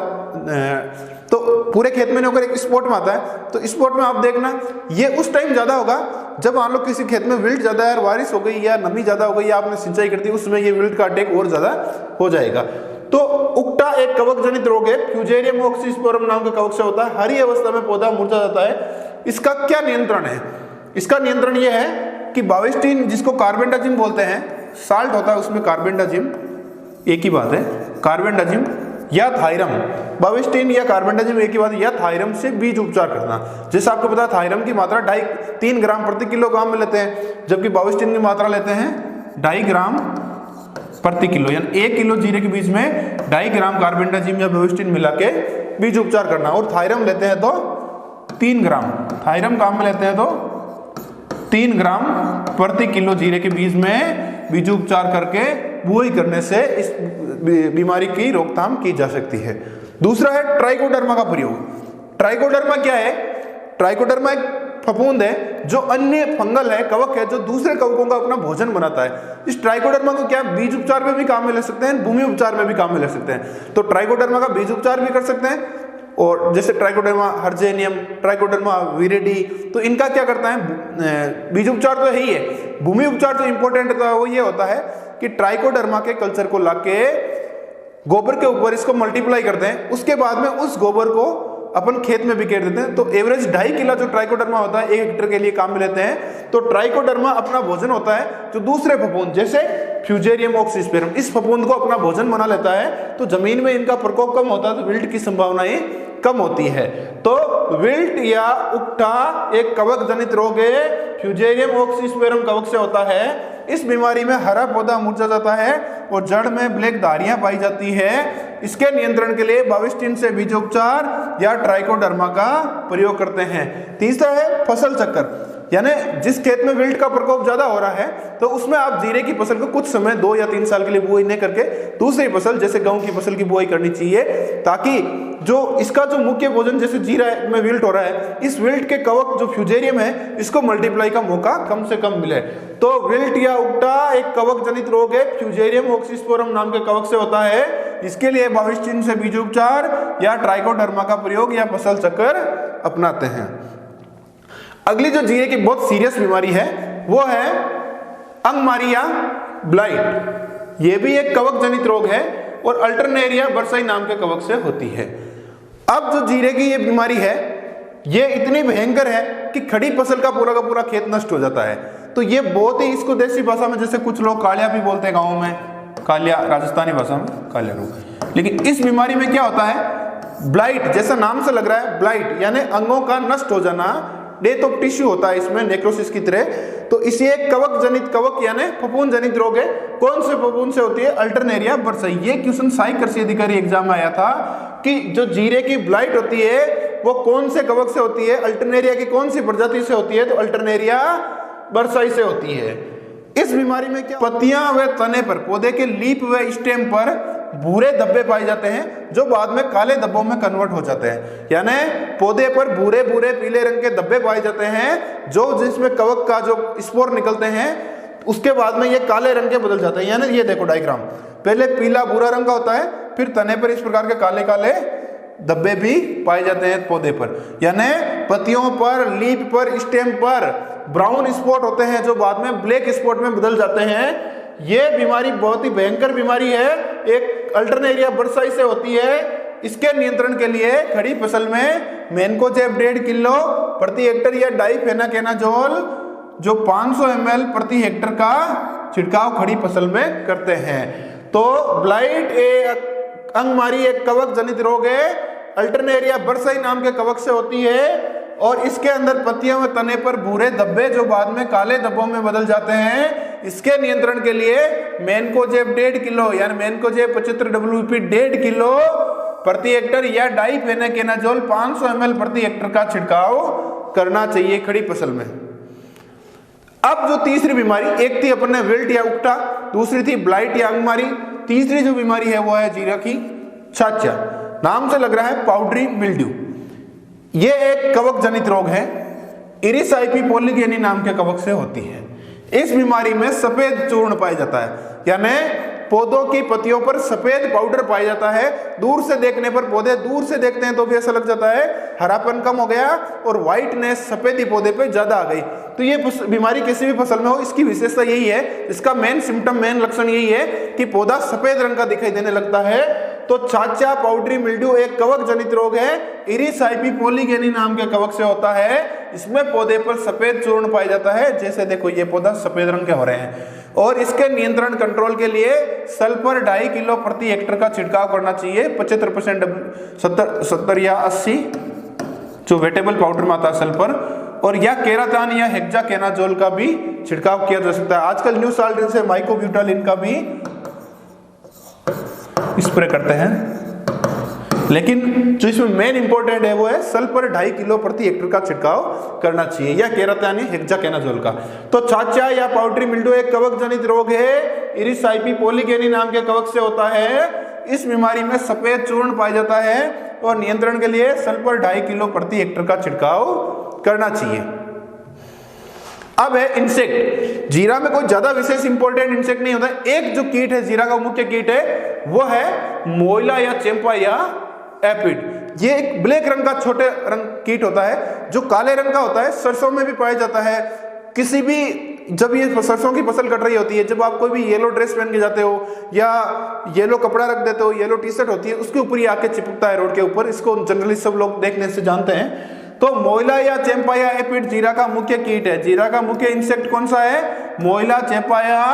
तो पूरे खेत में नहीं होकर एक स्पॉट में आता है, तो स्पॉट में आप देखना ये उस टाइम ज्यादा होगा जब मान लो किसी खेत में विल्ट ज्यादा है, बारिश हो गई या नमी ज्यादा हो गई या आपने सिंचाई कर दी, उसमें ये विल्ट का अटैक और ज्यादा हो जाएगा। तो उक्टा एक कवक जनित रोग है, फ्यूजेरियम ऑक्सीस्पोरम नाम के कवक से होता है, हरी अवस्था में पौधा मुरझा जाता है। इसका क्या नियंत्रण है, इसका नियंत्रण ये है कि बाविस्टिन, जिसको कार्बेंडाजिम बोलते हैं, साल्ट होता है उसमें कार्बेंडाजिम, एक ही बात है, कार्बेंडाजिम या थायरम, बाविस्टिन या कार्बेंडाजिम एक ही बात है, या थायरम से बीज उपचार करना। जैसे आपको पता है थायरम की मात्रा 3 ग्राम प्रति किलोग्राम में लेते हैं, जबकि बाविस्टिन की मात्रा लेते हैं 2.5 ग्राम प्रति किलो, यानी 1 किलो जीरे के बीज में 2.5 ग्राम कार्बेंडाजिम या बाविस्टिन मिला के बीज उपचार करना। और थायरम लेते हैं तो 3 ग्राम, थायरम काम में लेते हैं तो 3 ग्राम प्रति किलो जीरे के बीज में बीज उपचार करके बुआई करने से इस बीमारी की रोकथाम की जा सकती है। दूसरा है ट्राइकोडर्मा का प्रयोग। ट्राइकोडर्मा क्या है, ट्राइकोडर्मा एक फफूंद है जो अन्य फंगल है, कवक है, जो दूसरे कवकों का अपना भोजन बनाता है। इस ट्राइकोडर्मा को क्या बीज उपचार में भी काम में ले सकते हैं, भूमि उपचार में भी काम में ले सकते हैं। तो ट्राइकोडर्मा का बीज उपचार भी कर सकते हैं, और जैसे ट्राइकोडर्मा हर्जेनियम, ट्राइकोडर्मा विरेडी, तो इनका क्या करता है, बीज उपचार तो है ही है, भूमि उपचार जो इंपॉर्टेंट होता है वो ये होता है कि ट्राइकोडर्मा के कल्चर को लाके गोबर के ऊपर इसको मल्टीप्लाई करते हैं, उसके बाद में उस गोबर को अपन खेत में बिखेर देते हैं। तो एवरेज 2.5 किलो जो ट्राइकोडर्मा होता है 1 हेक्टेयर के लिए काम में लेते हैं। तो ट्राइकोडर्मा अपना भोजन होता है जो दूसरे फफूंद जैसे फ्यूजेरियम ऑक्सीस्पेरम, इस फफूंद को अपना भोजन बना लेता है, तो जमीन में इनका प्रकोप कम होता है, तो विल्ट की संभावनाएं कम होती है। तो विल्ट या उक्टा एक कवक जनित रोग है, फ्यूजेरियम ऑक्सीस्पेरम कवक से होता है। इस बीमारी में हरा पौधा मुरझा जाता है और जड़ में ब्लैक धारियां पाई जाती है। इसके नियंत्रण के लिए बाविस्टिन से बीजोपचार या ट्राइकोडर्मा का प्रयोग करते हैं। तीसरा है फसल चक्कर, यानी जिस खेत में विल्ट का प्रकोप ज्यादा हो रहा है तो उसमें आप जीरे की फसल को कुछ समय 2 या 3 साल के लिए बुआई नहीं करके दूसरी फसल जैसे गेहूं की फसल की बुआई करनी चाहिए, ताकि जो इसका जो मुख्य भोजन जैसे जीरा में विल्ट हो रहा है, इस विल्ट के कवक जो फ्यूजेरियम है इसको मल्टीप्लाई का मौका कम से कम मिले। तो विल्ट या उक्टा एक कवक जनित रोग है, फ्यूजेरियम ऑक्सीस्पोरम नाम के कवक से होता है। इसके लिए भविष्य चिन्ह से बीजोपचार या ट्राइकोडर्मा का प्रयोग या फसल चक्कर अपनाते हैं। अगली जो जीरे की बहुत सीरियस बीमारी है वो है अंगमारी या ब्लाइट। ये भी एक कवक जनित रोग है और अल्टरनेरिया बरसाई नाम के कवक से होती है। अब जो जीरे की ये बीमारी है ये इतनी भयंकर है कि खड़ी फसल का पूरा खेत नष्ट हो जाता है। तो ये बहुत ही, इसको देसी भाषा में जैसे कुछ लोग कालिया भी बोलते हैं गाँव में, कालिया राजस्थानी भाषा में कालिया रोग। लेकिन इस बीमारी में क्या होता है, ब्लाइट जैसा नाम से लग रहा है, ब्लाइट यानी अंगों का नष्ट हो जाना, डेथ ऑफ टिश्यू होता है इसमें नेक्रोसिस की तरह। तो इसे एक कवक जनित, कवक यानी फफूंद जनित रोग है। कौन से फफूंद से होती है, अल्टरनेरिया बरसाई। ये क्वेश्चन सहायक कृषि अधिकारी एग्जाम में आया था कि जो जीरे की ब्लाइट होती है वो कौन से कवक से होती है, अल्टरनेरिया की कौन सी प्रजाति से होती है, तो अल्टरनेरिया बरसाई से होती है। इस बीमारी में क्या, पत्तियां व तने पर, पौधे के लीफ व स्टेम पर भूरे धब्बे पाए जाते हैं जो बाद में काले धब्बों में कन्वर्ट हो जाते हैं। यानी पौधे पर भूरे भूरे पीले रंग के धब्बे पाए जाते हैं जो जिसमें कवक का जो स्पोर निकलते हैं उसके बाद में ये काले रंग के बदल जाते हैं। यानी ये देखो डायग्राम, पहले पीला भूरा रंग का होता है, फिर तने पर इस प्रकार के काले काले धब्बे भी पाए जाते हैं पौधे पर। यानी पत्तियों पर, लीफ पर, स्टेम पर ब्राउन स्पॉट होते हैं जो बाद में ब्लैक स्पॉट में बदल जाते हैं। ये बीमारी बहुत ही भयंकर बीमारी है, एक अल्टरनेरिया बरसाई से होती है। इसके नियंत्रण के लिए खड़ी फसल में मैनकोजेब 1.5 किलो प्रति हेक्टर या डाइफेनाकेनाजोल जो 500 ml प्रति हेक्टर का छिड़काव खड़ी फसल में करते हैं। तो ब्लाइट अंगमारी एक कवक जनित रोग है, अल्टरनेरिया बरसाई नाम के कवक से होती है और इसके अंदर पत्तियों में तने पर भूरे धब्बे जो बाद में काले धब्बों में बदल जाते हैं। इसके नियंत्रण के लिए मैनकोजेब 1.5 किलो यानी मैनकोजेब 75 WP 1.5 किलो प्रति हेक्टर या डाइफेनाकेनाजोल 500 ml प्रति हेक्टर का छिड़काव करना चाहिए खड़ी फसल में। अब जो तीसरी बीमारी, एक थी अपने विल्ट या उक्टा, दूसरी थी ब्लाइट या अंगमारी, तीसरी जो बीमारी है वो है जीरा की छाछा। नाम से लग रहा है पाउडरी मिल्ड्यू। ये एक कवक जनित रोग है, इरिसाइपी पोलिगेनी नाम के कवक से होती है। इस बीमारी में सफेद चूर्ण पाया जाता है, यानी पौधों की पत्तियों पर सफेद पाउडर पाया जाता है। दूर से देखने पर, पौधे दूर से देखते हैं तो भी ऐसा लग जाता है हरापन कम हो गया और व्हाइटनेस सफेदी पौधे पे ज्यादा आ गई। तो ये बीमारी किसी भी फसल में हो, इसकी विशेषता यही है, इसका मेन सिम्टम, मेन लक्षण यही है कि पौधा सफेद रंग का दिखाई देने लगता है। तो छाछा पाउडरी मिल्ड्यू एक कवक जनित रोग है, इरिसाइपी पोलिगेनी नाम के कवक से होता है। इसमें पौधे पर सफेद चूर्ण पाया जाता है, जैसे देखो ये पौधा सफेद रंग के हो रहे हैं। और इसके नियंत्रण कंट्रोल के लिए सल्फर 2.5 किलो प्रति हेक्टर का छिड़काव करना चाहिए। 75% 70 या 80 जो वेटेबल पाउडर में आता है सल्फर, और या केरातान या हेक्साकेनाजोल का भी छिड़काव किया जा सकता है। आजकल न्यू साल्ट से माइकोब्यूटालिन का भी स्प्रे करते हैं, लेकिन जो इसमें मेन इंपॉर्टेंट है वो है सल्फर 2.5 किलो प्रति हेक्टर का छिड़काव करना चाहिए, या केरातान हेक्साकेनाजोल का। तो छाछा या पाउडरी मिल्ड्यू एक कवक जनित रोग है, इरिसाइपी पोलिगेनी नाम के कवक से होता है। इस बीमारी में सफेद चूर्ण पाया जाता है और नियंत्रण के लिए सल्फर 2.5 किलो प्रति हेक्टर का छिड़काव करना चाहिए। अब है इंसेक्ट। जीरा में कोई ज्यादा विशेष इंपॉर्टेंट इंसेक्ट नहीं होता। एक जो कीट है जीरा का मुख्य कीट है वो है मोइला या चेम्पा या एपिड। ये एक ब्लैक रंग का छोटे रंग कीट होता है जो काले रंग का होता है, सरसों में भी पाया जाता है। किसी भी, जब ये सरसों की फसल कट रही होती है, जब आप कोई भी येलो ड्रेस पहन के जाते हो या येलो कपड़ा रख देते हो, येलो टी शर्ट होती है, उसके ऊपर ही आके चिपकता है रोड के ऊपर। इसको जनरली सब लोग देखने से जानते हैं। तो मोइला या चेम्पा या एपिड जीरा का मुख्य कीट है। जीरा का मुख्य इंसेक्ट कौन सा है? मोइला, चेम्पा या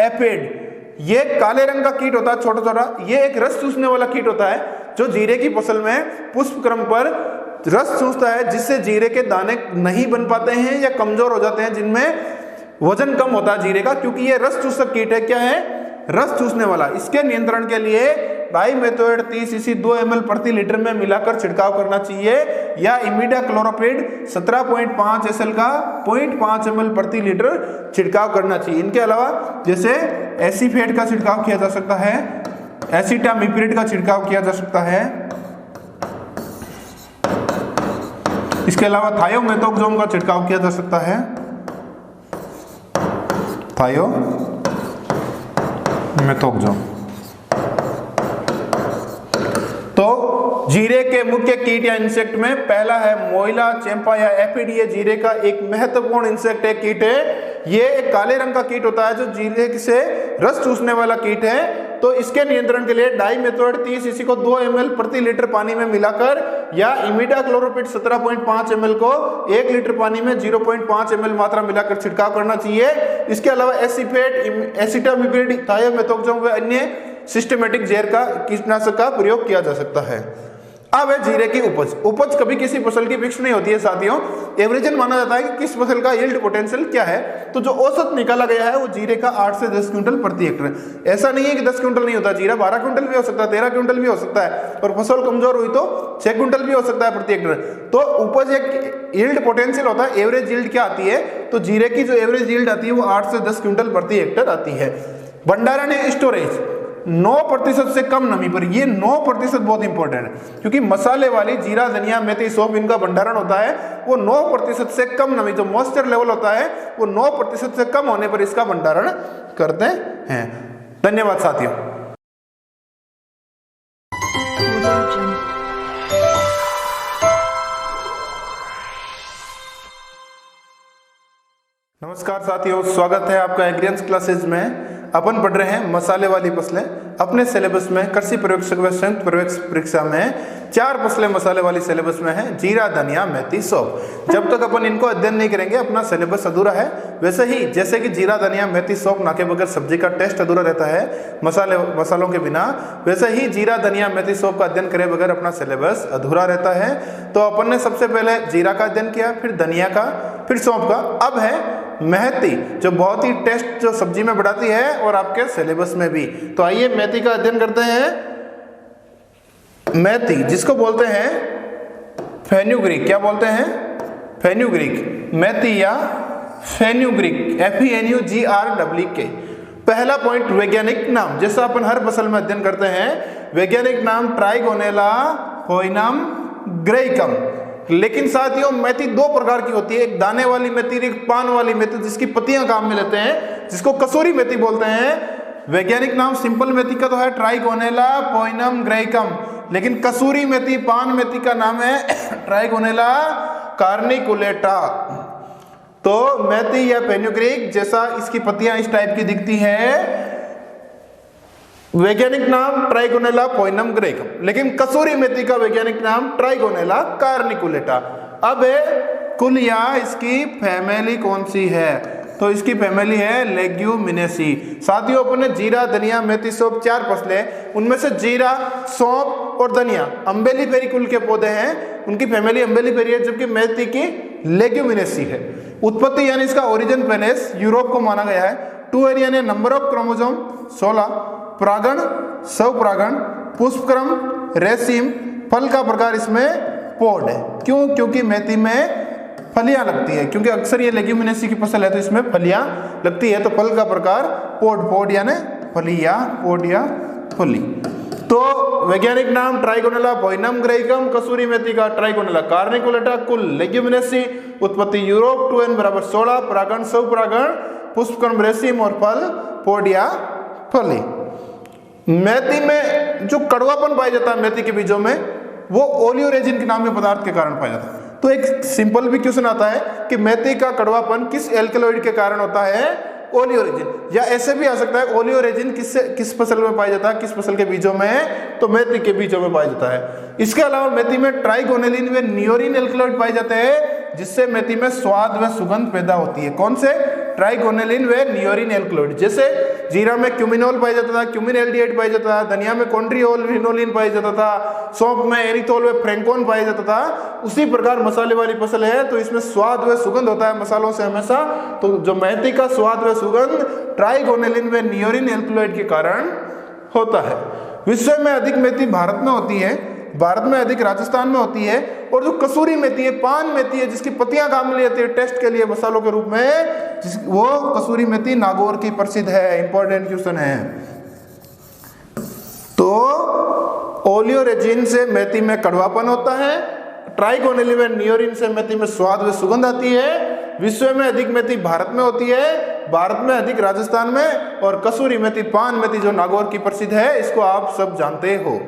एपिड। ये काले रंग का कीट होता है, छोटा छोटा। ये एक रस चूसने वाला कीट होता है जो जीरे की फसल में पुष्प क्रम पर रस चूसता है, जिससे जीरे के दाने नहीं बन पाते हैं या कमजोर हो जाते हैं, जिनमें वजन कम होता है जीरे का, क्योंकि ये रस चूसक कीट है। क्या है? रस चूसने वाला। इसके नियंत्रण के लिए डाइमेथोएट 30 cc 2 ml प्रति लीटर में मिलाकर छिड़काव करना चाहिए, या इमिडाक्लोरोपिड 17.5 SL का 0.5 ml प्रति लीटर छिड़काव करना चाहिए। इनके अलावा जैसे एसीफेट का छिड़काव किया जा सकता है, एसिटामिप्रिड का छिड़काव किया जा सकता है, इसके अलावा थायोमेथोक्सोम का छिड़काव किया जा सकता है, थायोमेथोक्सोम। तो जीरे के मुख्य कीट या इंसेक्ट में पहला है मोइला, चेम्पा या एफिड। ये जीरे का एक महत्वपूर्ण इंसेक्ट है, कीट है। ये एक काले रंग का कीट होता है जो जीरे से रस चूसने वाला कीट है। तो इसके नियंत्रण के लिए डाइमेथोएट 30 इसी को 2 ml प्रति लीटर पानी में मिलाकर या इमिडाक्लोप्रिड 17.5 ml को 1 लीटर पानी में 0.5 ml मात्रा मिलाकर छिड़काव करना चाहिए। इसके अलावा एसिफेट, एसिटामिप्रिड, थायोमेथोक्सोम व अन्य सिस्टमेटिक जहर का कीटनाशक का प्रयोग किया जा सकता है। अब है जीरे की उपज कभी किसी फसल की फिक्स नहीं होती है साथियों। एवरेजन माना जाता है कि किस फसल का यील्ड पोटेंशियल क्या है। तो जो औसत निकाला गया है वो जीरे का 8 से 10 क्विंटल प्रति हेक्टेयर। ऐसा नहीं है कि 10 क्विंटल नहीं होता, जीरा 12 क्विंटल भी हो सकता है, 13 क्विंटल भी हो सकता है, और फसल कमजोर हुई तो 6 क्विंटल भी हो सकता है प्रति हेक्टेयर। तो उपज एक यील्ड पोटेंशियल होता है। एवरेज यील्ड क्या आती है, तो जीरे की जो एवरेज यील्ड आती है वो 8 से 10 क्विंटल प्रति हेक्टेयर आती है। भंडारण है स्टोरेज 9% से कम नमी पर। ये 9% बहुत इंपॉर्टेंट है, क्योंकि मसाले वाली जीरा, धनिया, मेथी, सौंफ इनका भंडारण होता है वो 9% से कम नमी, जो मॉइस्चर लेवल होता है वो 9% से कम होने पर इसका भंडारण करते हैं। धन्यवाद साथियों। नमस्कार साथियों, स्वागत है आपका एग्रीएंस क्लासेज में। अपन पढ़ रहे हैं मसाले वाली फसलें। अपने सिलेबस में कृषि प्रयोगशाला व संयुक्त प्रवेश परीक्षा में 4 फसलें मसाले वाली सिलेबस में है, जीरा, धनिया, मेथी, सौंफ। जब तक अपन इनको अध्ययन नहीं करेंगे अपना सिलेबस अधूरा है। वैसे ही जैसे कि जीरा, धनिया, मेथी, सौंफ ना के बगैर सब्जी का टेस्ट अधूरा रहता है मसालों के बिना, वैसे ही जीरा, धनिया, मेथी, सौंफ का अध्ययन करे बगैर अपना सिलेबस अधूरा रहता है। तो अपन ने सबसे पहले जीरा का अध्ययन किया, फिर धनिया का, फिर सौंफ का। अब है मेथी, जो बहुत ही टेस्ट जो सब्जी में बढ़ाती है और आपके सिलेबस में भी। तो आइए मेथी का अध्ययन करते हैं। मेथी जिसको बोलते हैं फेन्यूग्रीक, क्या बोलते हैं, फेन्यूग्रीक, मेथी या फेन्यूग्रीक, FENUGREEK। पहला पॉइंट वैज्ञानिक नाम, जैसा अपन हर फसल में अध्ययन करते हैं। वैज्ञानिक नाम ट्राइगोनेला फोइनम ग्रेइकम। लेकिन साथियों मेथी 2 प्रकार की होती है, एक दाने वाली मेथी, एक पान वाली मेथी जिसकी पत्तियां काम में लेते हैं, जिसको कसूरी मेथी बोलते हैं। वैज्ञानिक नाम सिंपल मेथी का तो है ट्राइगोनेला फोइनम ग्रेइकम, लेकिन कसूरी मेथी, पान मेथी का नाम है ट्राइगोनेला कार्निकुलेटा। तो मेथी या फेन्यूग्रीक, जैसा इसकी पत्तियां इस टाइप की दिखती है, वैज्ञानिक नाम ट्राइगोनेला फोइनम ग्रेइकम, लेकिन कसूरी मेथी का वैज्ञानिक नाम ट्राइगोनेला कार्निकुलेटा। अब है कुल या इसकी फैमिली कौन सी है, तो इसकी फैमिली है लेग्यूमिनेसी। साथियों अपन ने जीरा, धनिया, मेथी, सौंफ 4 फसलें, उनमें से जीरा, सौंफ और धनिया अम्बेलिफेरी कुल के पौधे हैं, उनकी फैमिली अम्बेलिफेरी है, जबकि मेथी की लेग्यूमिनेसी है। उत्पत्ति यानी इसका ओरिजिन प्लेस यूरोप को माना गया है। 2 यानी नंबर ऑफ क्रोमोसोम 16, परागण स्वपरागण, पुष्पक्रम रेशम, फल का प्रकार इसमें पोड है। क्यों, क्योंकि मेथी में फलियां लगती है, क्योंकि अक्सर ये लेग्यूमिनेसी की फसल है तो इसमें फलियां लगती है। तो फल का प्रकार पोड यानी फलिया, पोड या फली। तो वैज्ञानिक नाम ट्राइगोनेला फोइनम ग्रेइकम, कसूरी मेथी का ट्राइगोनेला कार्निकुलेटा, कुल लेग्यूमिनेसी, उत्पत्ति यूरोप, 2n = 16, परागण स्वपरागण, पुष्पक्रम रेशम और फल पोड या फली। मेथी में जो कड़वापन पाया जाता है मेथी के बीजों में, वो ओलियोरेजिन के नाम के पदार्थ के कारण पाया जाता है। तो एक सिंपल भी क्वेश्चन आता है कि मेथी का कड़वापन किस एल्कलॉइड के कारण होता है, ओलियोरेजिन। या ऐसे भी आ सकता है ओलियोरेजिन किस फसल में पाया जाता है, किस फसल के बीजों में, तो मेथी के बीजों में पाया जाता है। इसके अलावा मेथी में ट्राइगोनेलिन व नियोरिन एल्कलॉइड पाए जाते हैं, जिससे मेथी में स्वाद व सुगंध पैदा होती है। कौन से, ट्राइगोनेलिन व नियोरिन एल्कलॉइड। जैसे जीरा में क्यूमिनोल पाया जाता था, क्यूमिन एल्डिहाइड पाया जाता था, धनिया में कॉन्ड्रियोल लिनोलिन पाया जाता था, सौंफ में एरिथोल व फ्रेंकोन पाया जाता था। उसी प्रकार मसाले वाली फसल है तो इसमें स्वाद व सुगंध होता है मसालों से हमेशा। तो जो मेथी का स्वाद व सुगंध ट्राइगोनेलिन व नियोरिन एल्कलॉइड के कारण होता है। विश्व में अधिक मेथी भारत में होती है, भारत में अधिक राजस्थान में होती है। और जो कसूरी मेथी है, पान मेथी है, जिसकी पत्तियां काम में लेती है टेस्ट के लिए मसालों के रूप में, वो कसूरी मेथी नागौर की प्रसिद्ध है। इंपॉर्टेंट क्वेश्चन है। तो ओलियोरेजिन से मेथी में कड़वापन होता है, ट्राइगोनली व नियोरिन से मेथी में स्वाद व सुगंध आती है। विश्व में अधिक मेथी भारत में होती है, भारत में अधिक राजस्थान में। और कसूरी मेथी, पान मेथी जो नागौर की प्रसिद्ध है, इसको आप सब जानते हो।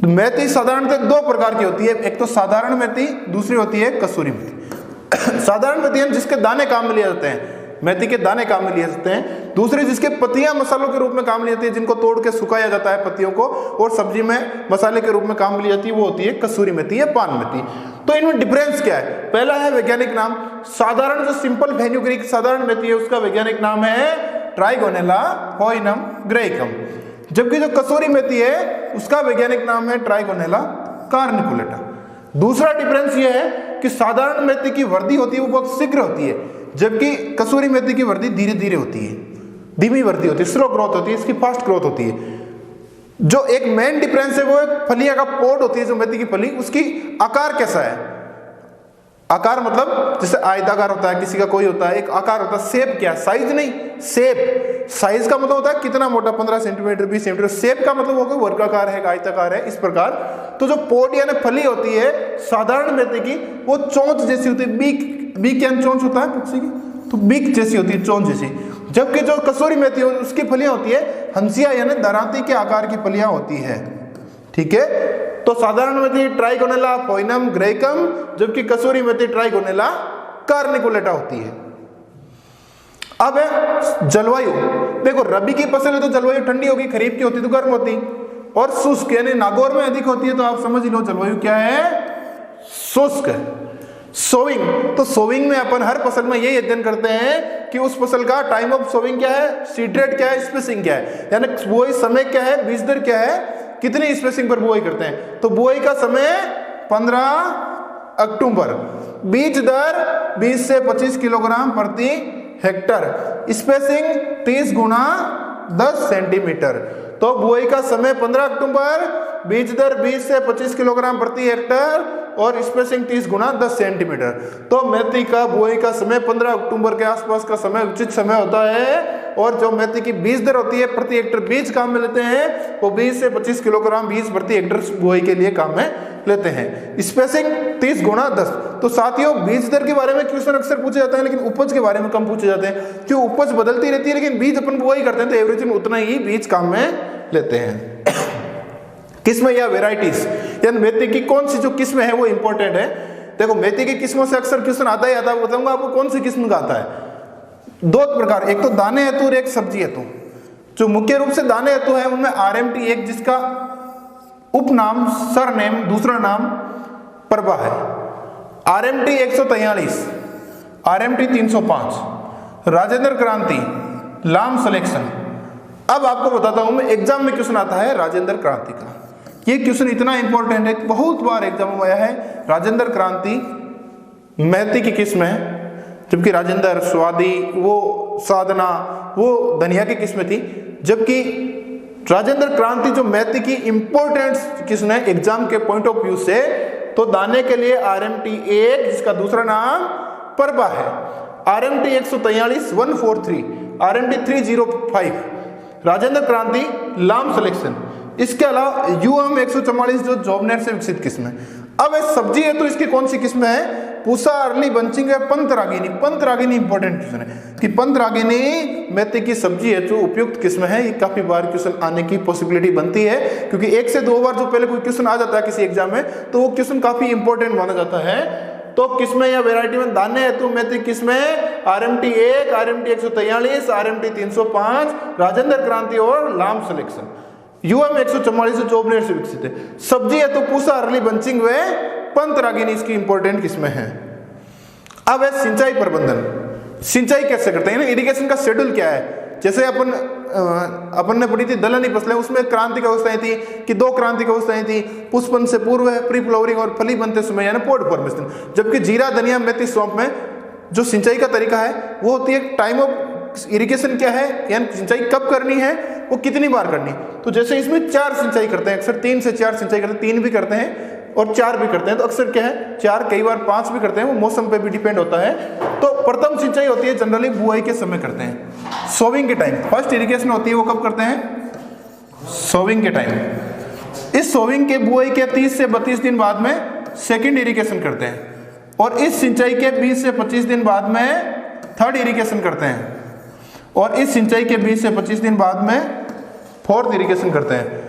मेथी साधारणतः दो प्रकार की होती है, एक तो साधारण मेथी, दूसरी होती है कसूरी मेथी। साधारण मेथी है जिसके दाने काम में लिए जाते हैं, मेथी के दाने काम में लिए जाते हैं। दूसरी जिसके पत्तियां मसालों के रूप में काम में ली जाती है, जिनको तोड़ के सुखाया जाता है पत्तियों को और सब्जी में मसाले के रूप में काम में ली जाती है, वो होती है कसूरी मेथी या पान मेथी। तो इनमें डिफरेंस क्या है? पहला है वैज्ञानिक नाम। साधारण जो सिंपल फेन्यूग्रीक साधारण मेथी है, उसका वैज्ञानिक नाम है ट्राइगोनेला होइनम ग्रेइकम। जबकि जो कसूरी मेथी है उसका वैज्ञानिक नाम है ट्राइगोनेला कार्निकुलेटा। दूसरा डिफरेंस ये है कि साधारण मेथी की वृद्धि होती है वो बहुत शीघ्र होती है, जबकि कसूरी मेथी की वृद्धि धीरे धीरे होती है, धीमी वृद्धि होती है, स्लो ग्रोथ होती है, इसकी फास्ट ग्रोथ होती है। जो एक मेन डिफरेंस है वो एक फलिया का पोड होती है, जो मेथी की फली, उसकी आकार कैसा है। आकार मतलब जैसे आयताकार होता है, किसी का कोई होता है, एक आकार होता है। शेप क्या? साइज नहीं, शेप। साइज का मतलब होता है कितना मोटा, 15 सेंटीमीटर 20 सेंटीमीटर। शेप का मतलब होगा वर्गाकार है, आयताकार है, इस प्रकार। तो जो पोड यानी फली होती है साधारण मेथी की, वो चोंच जैसी होती है। बीक यानी चोंच होता है पक्षी की, तो बीक जैसी होती है, चोंच जैसी। जबकि जो कसूरी मेथी है उसकी फलियां होती है हंसिया यानी दरांती के आकार की फलियां होती है। ठीक है, तो साधारण मेथी ट्राइगोनेला होइनम ग्रेइकम, जबकि कसूरी मेथी ट्राइगोनेला कार्निकुलेटा होती है। अब है जलवायु। देखो रबी की फसल है तो जलवायु ठंडी होगी, खरीफ की होती तो गर्म होती, और शुष्क यानी नागौर में अधिक होती है, तो आप समझ लो जलवायु क्या है? शुष्क। सोविंग, तो सोविंग में अपन हर फसल में यही अध्ययन करते हैं कि उस फसल का टाइम ऑफ सोविंग क्या है, सीड रेट क्या है, स्पेसिंग क्या है, यानी बुआई समय क्या है, बीज दर क्या है, कितनी स्पेसिंग पर बुआई करते हैं। तो बुआई का समय 15 अक्टूबर, बीज दर 20 से 25 किलोग्राम प्रति हेक्टर, स्पेसिंग 30 गुना 10 सेंटीमीटर। तो बुआई का समय 15 अक्टूबर, बीज दर 20 से 25 किलोग्राम प्रति हेक्टर और स्पेसिंग 30 गुना 10 सेंटीमीटर। तो मेथी का बुआई का समय 15 अक्टूबर के आसपास का समय उचित समय होता है। और जो मेथी की बीज दर होती है, प्रति हेक्टर बीज काम में लेते हैं, वो 20 से 25 किलोग्राम बीज प्रति हेक्टर बुआई के लिए काम में लेते हैं। स्पेसिंग 30 गुना 10। तो साथियों बीज दर के बारे में क्वेश्चन अक्सर पूछे जाते हैं, लेकिन उपज के बारे में कम पूछे जाते हैं, क्यों उपज बदलती रहती है, लेकिन बीज अपन बुआई करते हैं तो एवरेज में उतना ही बीज काम में लेते हैं। किस्में या वेराइटीज, यानी मेथी की कौन सी जो किस्में है वो इंपॉर्टेंट है। देखो मेथी की किस्मों से अक्सर क्वेश्चन आता ही आता है, बताऊंगा आपको कौन सी किस्म का आता है। दो प्रकार, एक तो दाने हेतु और एक सब्जी हेतु। जो मुख्य रूप से दाने हेतु है उनमें RMT एक, जिसका उपनाम सरनेम, दूसरा नाम प्रभा है। RMT 143, RMT 305, राजेंद्र क्रांति, लाम सिलेक्शन। अब आपको बताता हूं मैं, एग्जाम में क्वेश्चन आता है राजेंद्र क्रांति का। ये क्वेश्चन इतना इंपॉर्टेंट है, बहुत बार एग्जाम में आया है। राजेंद्र क्रांति मेथी की किस्म है, जबकि राजेंद्र स्वादी, वो साधना, वो धनिया की किस्म थी। जबकि राजेंद्र क्रांति जो मेथी की इंपॉर्टेंट किस्म है एग्जाम के पॉइंट ऑफ व्यू से, तो दाने के लिए RMT 1, जिसका दूसरा नाम प्रभा है। RMT 143 143, RMT 305, राजेंद्र क्रांति, लाम सिलेक्शन। इसके अलावा UM 144 जो जॉबनेट से विकसित किस्म है। अब इस सब्जी है तो इसकी कौन सी किस्म है? पूसा, अर्ली बंचिंग है, पंतरागिनी। पंतरागिनी इंपॉर्टेंट क्वेश्चन है कि पंतरागिनी मेथी की सब्जी है जो उपयुक्त किस्म है। ये काफी बार क्वेश्चन आने की पॉसिबिलिटी बनती है, क्योंकि 1 से 2 बार जो पहले कोई क्वेश्चन आ जाता है किसी एग्जाम में, तो वो क्वेश्चन काफी इंपॉर्टेंट माना जाता है। तो किस्में या वैरायटी में दाने हेतु मेथी किस्में RMT 1, RMT 143, RMT 305, राजेंद्र क्रांति और लाम सिलेक्शन। UM 144 जॉबनेट से विकसित है। सब्जी है तो पूसा, अर्ली बंचिंग वे पंतरागिनी इसकी इंपॉर्टेंट किस्में हैं। अब है सिंचाई प्रबंधन। सिंचाई कैसे करते हैं, इरिगेशन का शेड्यूल क्या है। जैसे अपन ने पढ़ी थी दलहनी फसलें, उसमें क्रांतिक अवस्थाएं थी कि 2 क्रांतिक अवस्थाएं थी, पुष्पन से पूर्व है, प्री फ्लावरिंग और फली बनते समय यानी पोड फॉर्मेशन। जबकि जीरा, धनिया, मेथी, सौंफ में जो सिंचाई का तरीका है वो होती है टाइम ऑफ इरिगेशन क्या है, यानी सिंचाई कब करनी है, वो कितनी बार करनी। तो जैसे इसमें 4 सिंचाई करते हैं, अक्सर 3 से 4 सिंचाई करते हैं, 3 भी करते हैं और 4 भी करते हैं। तो अक्सर क्या है 4, कई बार 5 भी करते हैं, वो मौसम पे भी डिपेंड होता है। तो प्रथम सिंचाई होती है जनरली बुआई के समय करते हैं, सोविंग के टाइम। फर्स्ट इरिगेशन होती है वो कब करते हैं? सोविंग के टाइम। इस सोविंग के बुआई के 30 से 32 दिन बाद में सेकंड इरिगेशन करते हैं, और इस सिंचाई के 20 से 25 दिन बाद में थर्ड इरिगेशन करते हैं, और इस सिंचाई के 20 से 25 दिन बाद में फोर्थ इरिगेशन करते हैं।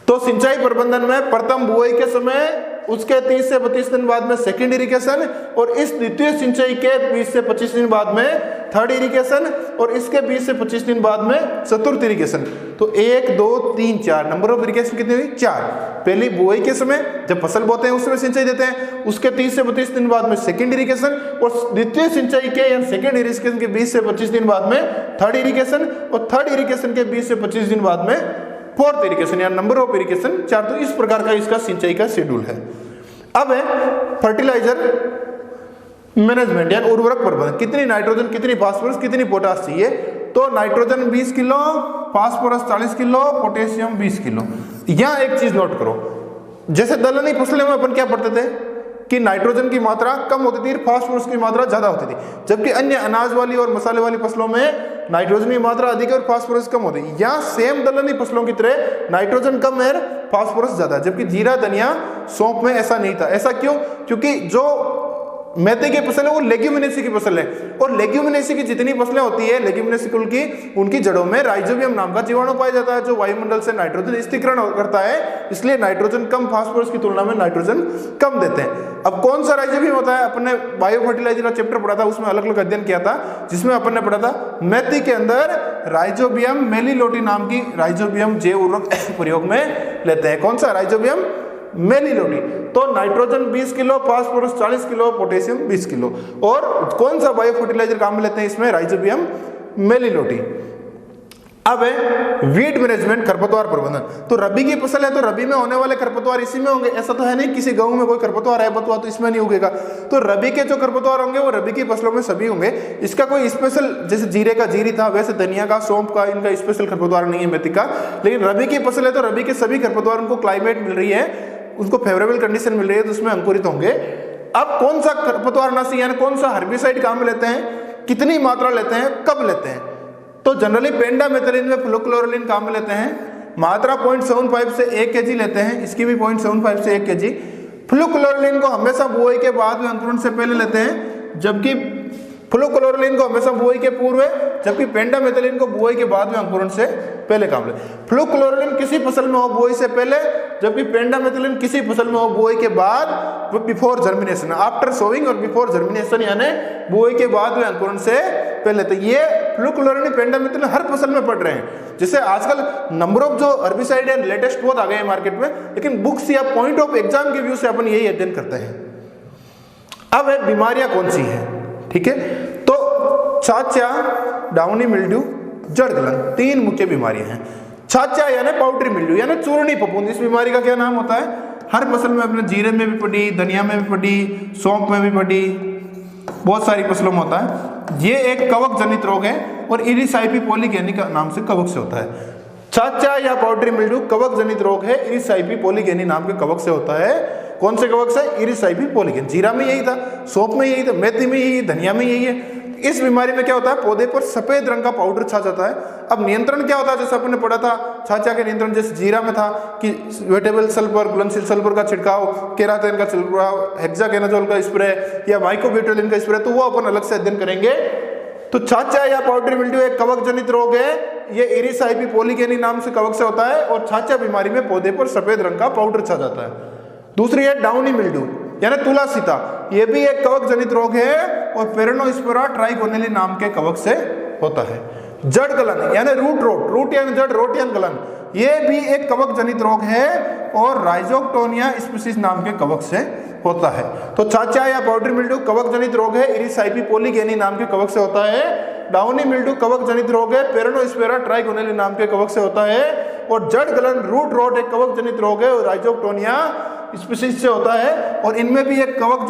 तो सिंचाई प्रबंधन में प्रथम बुआई के समय, उसके 30 से 32 दिन बाद में सेकंड इरिगेशन, और इस द्वितीय सिंचाई के 20 से 25 दिन बाद में थर्ड इरिगेशन, और इसके 20 से 25 दिन बाद में चतुर्थ इरिगेशन। तो 1 2 3 4 नंबर ऑफ इरिगेशन कितनी हुई? 4। पहली बुआई के समय जब फसल बोते हैं उसमें सिंचाई देते हैं, उसके 30 से 32 दिन बाद में सेकंड इरिगेशन, और द्वितीय सिंचाई के या सेकंड इरिगेशन के 20 से 25 दिन बाद में थर्ड इरिगेशन, और थर्ड इरिगेशन के 20 से 25 दिन बाद में फोर्थ इरिगेशन या नंबर ऑफ इरिगेशन 4। तो इस प्रकार का इसका सिंचाई का शेड्यूल है। अब है फर्टिलाइजर मैनेजमेंट या उर्वरक प्रबंधन। कितनी नाइट्रोजन, कितनी फास्फोरस, कितनी पोटास चाहिए? तो nitrogen 20 kilo, phosphorus 40 kilo, potassium 20 kilo. यहां एक चीज नोट करो, जैसे दलहनी फसलों में अपन क्या पढ़ते थे कि नाइट्रोजन की मात्रा कम होती थी, फास्फोरस की मात्रा ज्यादा होती थी, जबकि अन्य अनाज वाली और मसाले वाली फसलों में नाइट्रोजन की मात्रा अधिक है और फास्फोरस कम होती है। यहाँ सेम दलहनी फसलों की तरह नाइट्रोजन कम है, फास्फोरस ज्यादा, जबकि जीरा, धनिया, सौंफ में ऐसा नहीं था। ऐसा क्यों? क्योंकि जो मेथी की फसल है वो लेग्यूमिनेसी की फसल है, और लेग्यूमिनेसी की जितनी फसलें होती है लेग्यूमिनेसी कुल की, उनकी जड़ों में राइजोबियम नाम का जीवाणु पाया जाता है जो वायुमंडल से नाइट्रोजन स्थिरीकरण करता है, इसलिए नाइट्रोजन कम, फास्फोरस की तुलना में नाइट्रोजन कम देते हैं। अब कौन सा राइजोबियम होता है? अपने बायो फर्टिलाइजर का चैप्टर पढ़ा था, उसमें अलग अलग अध्ययन किया था, जिसमें अपन ने पढ़ा था मेथी के अंदर राइजोबियम मेलिलोटी नाम की राइजोबियम जैव उर्वरक प्रयोग में लेते हैं। कौन सा? राइजोबियम मेलिलोटी। तो nitrogen 20 kilo, phosphorus 40 kilo, potassium 20 kilo. और कौन सा बायो फर्टिलाइजर काम में लेते हैं इसमें? राइजोबियम मेलिलोटी। अब है वीड मैनेजमेंट, खरपतवार प्रबंधन। तो रबी की फसल है तो रबी में होने वाले खरपतवार इसी में होंगे। ऐसा तो है नहीं किसी गेहूं में कोई खरपतवार है बतवा तो इसमें नहीं उगेगा। तो रबी के जो खरपतवार होंगे वो रबी की फसलों में सभी होंगे। इसका कोई स्पेशल, जैसे जीरे का जीरी था, वैसे धनिया का, सौंफ का, इनका स्पेशल खरपतवार नहीं है, मेथी का। लेकिन रबी की फसल है तो रबी के सभी खरपतवार, उनको क्लाइमेट मिल रही है, उनको फेवरेबल कंडीशन मिल रही है, तो उसमें अंकुरित होंगे। अब कौन सा खरपतवारनाशी यानी कौन सा हर्बिसाइड काम में लेते हैं, कितनी मात्रा लेते हैं, कब लेते हैं? तो जनरली पेंडामेथलिन में फ्लुक्लोरोलिन काम में लेते हैं, मात्रा 0.75 से 1 kg लेते हैं, इसकी भी 0.75 से 1 kg। फ्लुक्लोरोलिन को हमेशा बुआई के बाद में अंकुरण से पहले लेते हैं, जबकि फ्लुक्लोरोलिन को हमेशा बुआई के पूर्व, जबकि पेंडामेथलिन को बुआई के बाद में अंकुरण से पहले काम ले। फ्लुक्लोरोलिन किसी फसल में हो बुआई से पहले, जबकि पेंडामेथलिन किसी फसल में हो बुआई के बाद, बिफोर जर्मिनेशन, आफ्टर सोइंग और बिफोर जर्मिनेशन, यानी बुआई के बाद में अंकुरण से पहले। तो ये फ्लुक्लोरोलिन, पेंडामेथलिन हर फसल में पड़ रहे हैं। जैसे आजकल नंबर ऑफ जो हर्बिसाइड है लेटेस्ट बहुत आ गए हैं मार्केट में, लेकिन बुक्स या पॉइंट ऑफ एग्जाम के व्यू से अपन यही अध्ययन करते हैं। अब है बीमारियां कौन सी है, ठीक है? तो छाछा, डाउनी मिल्ड्यू, जड़ गलन, 3 मुख्य बीमारियां हैं। छाछा यानी पाउडरी मिल्ड्यू यानी चूर्णी फफूंद, इस बीमारी का क्या नाम होता है? हर फसल में, अपने जीरे में भी पड़ी, धनिया में भी पड़ी, सौंफ में भी पड़ी, बहुत सारी फसलों में होता है। ये एक कवक जनित रोग है और इरिसाइपी पॉलीगेनी का नाम से कवक से होता है। छाछा या पाउडरी मिल्ड्यू कवक जनित रोग है, इरिसाइपी पॉलीगेनी नाम के कवक से होता है। कौन से कवक से? इरिसाइपी पॉलीगेनी। जीरा में यही था, सौंफ में यही था, मेथी में यही, धनिया में यही है। इस बीमारी में क्या होता है? पौधे पर सफेद रंग का पाउडर छा जाता है। अब नियंत्रण क्या होता है? जैसे आपने पढ़ा था छाछा के नियंत्रण, जैसे जीरा में था कि वेटेबल सल्फर, घुलनशील सल्फर का छिड़काव, केरातिन का छिड़काव, हेक्साकोनाजोल का स्प्रे या माइकोब्यूटाडिन का स्प्रे, तो वो अपन अलग से अध्ययन करेंगे। तो छाछा या पाउडरी मिल्ड्यू एक कवक जनित रोग है, ये इरिसाइपी पॉलीगेनी नाम से कवक से होता है, और छाछा बीमारी में पौधे पर सफेद रंग का पाउडर छा जाता है। दूसरी है डाउनी मिल्ड्यू यानी तुलासीता, ये भी एक कवक जनित रोग है और पेरोनोस्पोरा ट्राइगोनेली नाम के कवक से होता है। जड़ गलन यानी रूट यानी जड़, रोट यानी गलन, ये भी एक कवक जनित रोग है और राइजोक्टोनिया स्पीसीज नाम के कवक से होता है। तो छाछा या पाउडरी मिल्ड्यू कवक जनित रोग है, इरिसाइपी पॉलीगेनी नाम के कवक से होता है। डाउनी मिल्ड्यू कवक जनित रोग है, पेरोनोस्पोरा ट्राइगोनेली नाम के कवक से होता है। और जड़ गलन, रूट रोट एक कवक जनित रोग है और राइजोक्टोनिया स्पीसीज से होता है। और इनमें भी एक कवक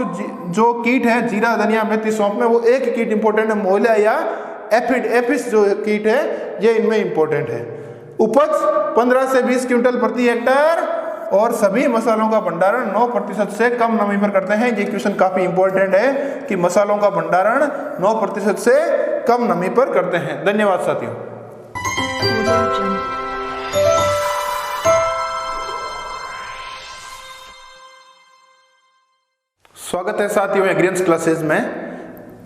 जो कीट है, जीरा, धनिया, मेथी, सौंफ में, वो एक कीट इंपॉर्टेंट है, मोइला या एपिस जो कीट है, ये इनमें इंपॉर्टेंट है। उपज 15 से 20 क्विंटल प्रति हेक्टेयर और सभी मसालों का भंडारण 9% से कम नमी पर करते हैं। ये क्वेश्चन काफी इंपॉर्टेंट है कि मसालों का भंडारण 9% से कम नमी पर करते हैं। धन्यवाद साथियों। स्वागत है साथियों एग्रीकल्चर क्लासेस में।